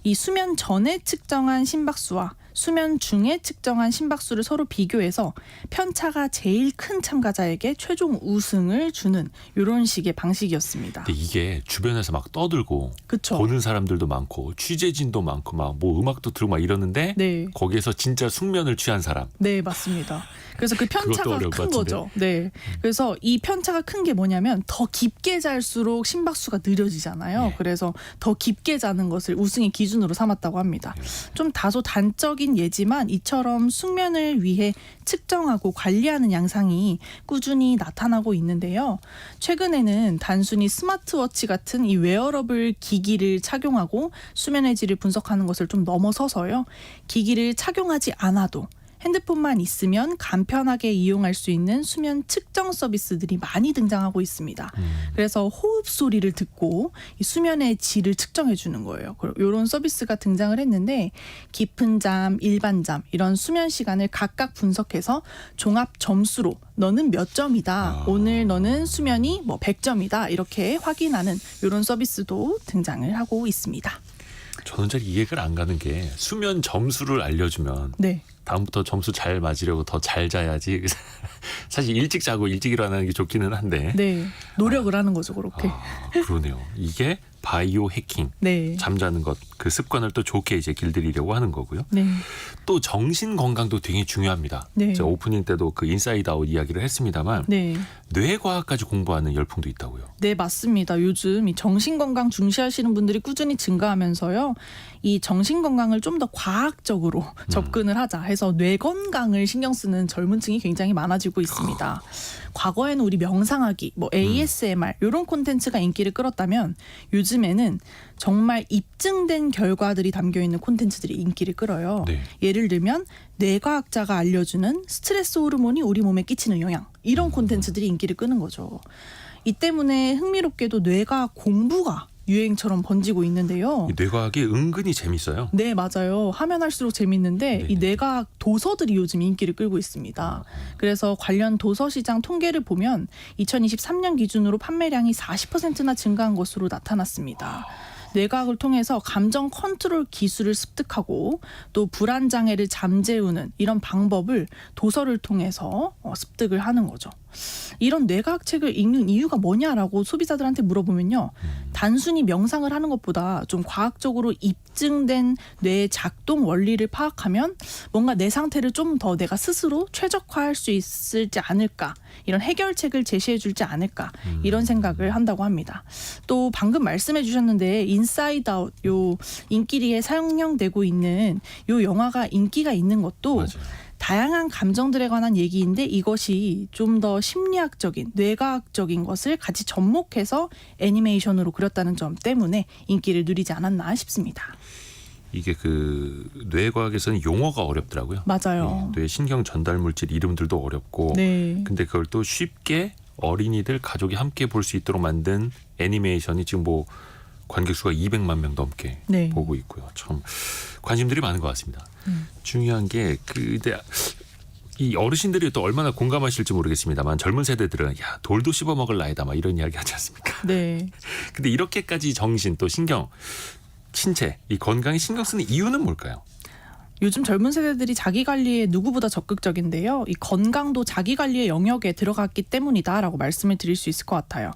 G: 이 수면 전에 측정한 심박수와 수면 중에 측정한 심박수를 서로 비교해서 편차가 제일 큰 참가자에게 최종 우승을 주는 이런 식의 방식이었습니다.
A: 근데 이게 주변에서 막 떠들고
G: 그렇죠.
A: 보는 사람들도 많고 취재진도 많고 막 뭐 음악도 들고 막 이러는데
G: 네.
A: 거기에서 진짜 숙면을 취한 사람.
G: 네, 맞습니다. 그래서 그
A: 그것도
G: 편차가
A: 어려울
G: 큰
A: 것 같은데.
G: 거죠. 네. 그래서 이 편차가 큰 게 뭐냐면 더 깊게 잘수록 심박수가 느려지잖아요.
A: 네.
G: 그래서 더 깊게 자는 것을 우승의 기준으로 삼았다고 합니다. 좀 다소 단적인 예지만 이처럼 숙면을 위해 측정하고 관리하는 양상이 꾸준히 나타나고 있는데요. 최근에는 단순히 스마트워치 같은 이 웨어러블 기기를 착용하고 수면의 질을 분석하는 것을 좀 넘어서서요. 기기를 착용하지 않아도 핸드폰만 있으면 간편하게 이용할 수 있는 수면 측정 서비스들이 많이 등장하고 있습니다. 그래서 호흡 소리를 듣고 이 수면의 질을 측정해 주는 거예요. 이런 서비스가 등장을 했는데 깊은 잠, 일반 잠 이런 수면 시간을 각각 분석해서 종합 점수로 너는 몇 점이다. 오늘 너는 수면이 뭐 100점이다. 이렇게 확인하는 이런 서비스도 등장을 하고 있습니다.
A: 저는 잘 이해가 안 가는 게 수면 점수를 알려주면
G: 네.
A: 다음부터 점수 잘 맞으려고 더 잘 자야지. 사실 일찍 자고 일찍 일어나는 게 좋기는 한데.
G: 네. 노력을 하는 거죠, 그렇게.
A: 그러네요. 이게 바이오 해킹.
G: 네.
A: 잠자는 것, 그 습관을 또 좋게 이제 길들이려고 하는 거고요.
G: 네.
A: 또 정신 건강도 되게 중요합니다.
G: 네.
A: 제가 오프닝 때도 그 인사이드 아웃 이야기를 했습니다만
G: 네.
A: 뇌과학까지 공부하는 열풍도 있다고요.
G: 네, 맞습니다. 요즘 이 정신건강 중시하시는 분들이 꾸준히 증가하면서요. 이 정신건강을 좀 더 과학적으로 접근을 하자 해서 뇌 건강을 신경 쓰는 젊은 층이 굉장히 많아지고 있습니다. 과거에는 우리 명상하기, 뭐 ASMR 이런 콘텐츠가 인기를 끌었다면 요즘에는 정말 입증된 결과들이 담겨있는 콘텐츠들이 인기를 끌어요.
A: 네.
G: 예를 들면 뇌과학자가 알려주는 스트레스 호르몬이 우리 몸에 끼치는 영향 이런 콘텐츠들이 인기를 끄는 거죠. 이 때문에 흥미롭게도 뇌과학 공부가 유행처럼 번지고 있는데요.
A: 이 뇌과학이 은근히 재밌어요.
G: 네, 맞아요. 하면 할수록 재밌는데
A: 네.
G: 이 뇌과학 도서들이 요즘 인기를 끌고 있습니다. 그래서 관련 도서 시장 통계를 보면 2023년 기준으로 판매량이 40%나 증가한 것으로 나타났습니다. 뇌과학을 통해서 감정 컨트롤 기술을 습득하고 또 불안 장애를 잠재우는 이런 방법을 도서를 통해서 습득을 하는 거죠. 이런 뇌과학 책을 읽는 이유가 뭐냐라고 소비자들한테 물어보면요. 단순히 명상을 하는 것보다 좀 과학적으로 입증된 뇌의 작동 원리를 파악하면 뭔가 내 상태를 좀 더 내가 스스로 최적화할 수 있을지 않을까. 이런 해결책을 제시해 줄지 않을까. 이런 생각을 한다고 합니다. 또 방금 말씀해 주셨는데 인사이드 아웃 요 인기리에 상영되고 있는 요 영화가 인기가 있는 것도
A: 맞아요.
G: 다양한 감정들에 관한 얘기인데 이것이 좀 더 심리학적인 뇌과학적인 것을 같이 접목해서 애니메이션으로 그렸다는 점 때문에 인기를 누리지 않았나 싶습니다.
A: 이게 그 뇌과학에서는 용어가 어렵더라고요.
G: 맞아요.
A: 뇌 신경 전달 물질 이름들도 어렵고
G: 네.
A: 근데 그걸 또 쉽게 어린이들 가족이 함께 볼 수 있도록 만든 애니메이션이 지금 뭐 관객 수가 200만 명 넘게
G: 네.
A: 보고 있고요. 참 관심들이 많은 것 같습니다. 중요한 게 근데 이 어르신들이 또 얼마나 공감하실지 모르겠습니다만 젊은 세대들은 야 돌도 씹어 먹을 나이다 막 이런 이야기 하지 않습니까?
G: 네.
A: 근데 이렇게까지 정신 또 신경 신체 이 건강에 신경 쓰는 이유는 뭘까요?
G: 요즘 젊은 세대들이 자기 관리에 누구보다 적극적인데요. 이 건강도 자기 관리의 영역에 들어갔기 때문이다라고 말씀을 드릴 수 있을 것 같아요.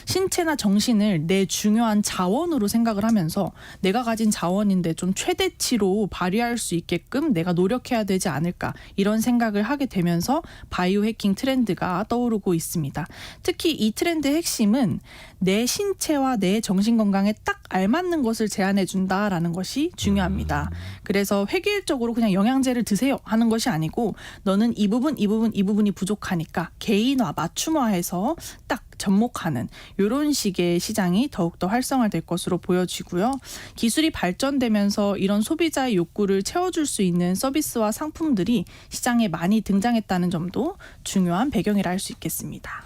G: 신체나 정신을 내 중요한 자원으로 생각을 하면서 내가 가진 자원인데 좀 최대치로 발휘할 수 있게끔 내가 노력해야 되지 않을까 이런 생각을 하게 되면서 바이오 해킹 트렌드가 떠오르고 있습니다. 특히 이 트렌드의 핵심은 내 신체와 내 정신 건강에 딱 알맞는 것을 제안해 준다라는 것이 중요합니다. 그래서 획일적으로 그냥 영양제를 드세요 하는 것이 아니고 너는 이 부분이 부족하니까 개인화, 맞춤화해서 딱 접목하는 이런 식의 시장이 더욱더 활성화될 것으로 보여지고요. 기술이 발전되면서 이런 소비자의 욕구를 채워줄 수 있는 서비스와 상품들이 시장에 많이 등장했다는 점도 중요한 배경이라 할 수 있겠습니다.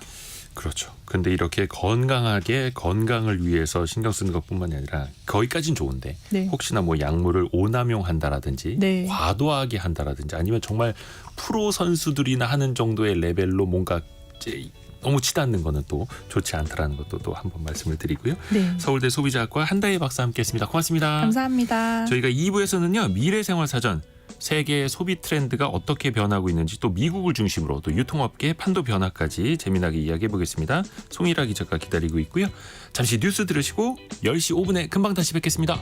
A: 그렇죠. 근데 이렇게 건강하게 건강을 위해서 신경 쓰는 것뿐만이 아니라 거기까지는 좋은데
G: 네.
A: 혹시나 뭐 약물을 오남용한다라든지
G: 네.
A: 과도하게 한다라든지 아니면 정말 프로 선수들이나 하는 정도의 레벨로 뭔가 이제 너무 치닫는 거는 또 좋지 않다라는 것도 또 한번 말씀을 드리고요.
G: 네.
A: 서울대 소비자학과 한다혜 박사 함께했습니다. 고맙습니다.
G: 감사합니다.
A: 저희가 2부에서는요. 미래생활사전 세계의 소비 트렌드가 어떻게 변하고 있는지 또 미국을 중심으로 또 유통업계의 판도 변화까지 재미나게 이야기해 보겠습니다. 송일아 기자가 기다리고 있고요. 잠시 뉴스 들으시고 10시 5분에 금방 다시 뵙겠습니다.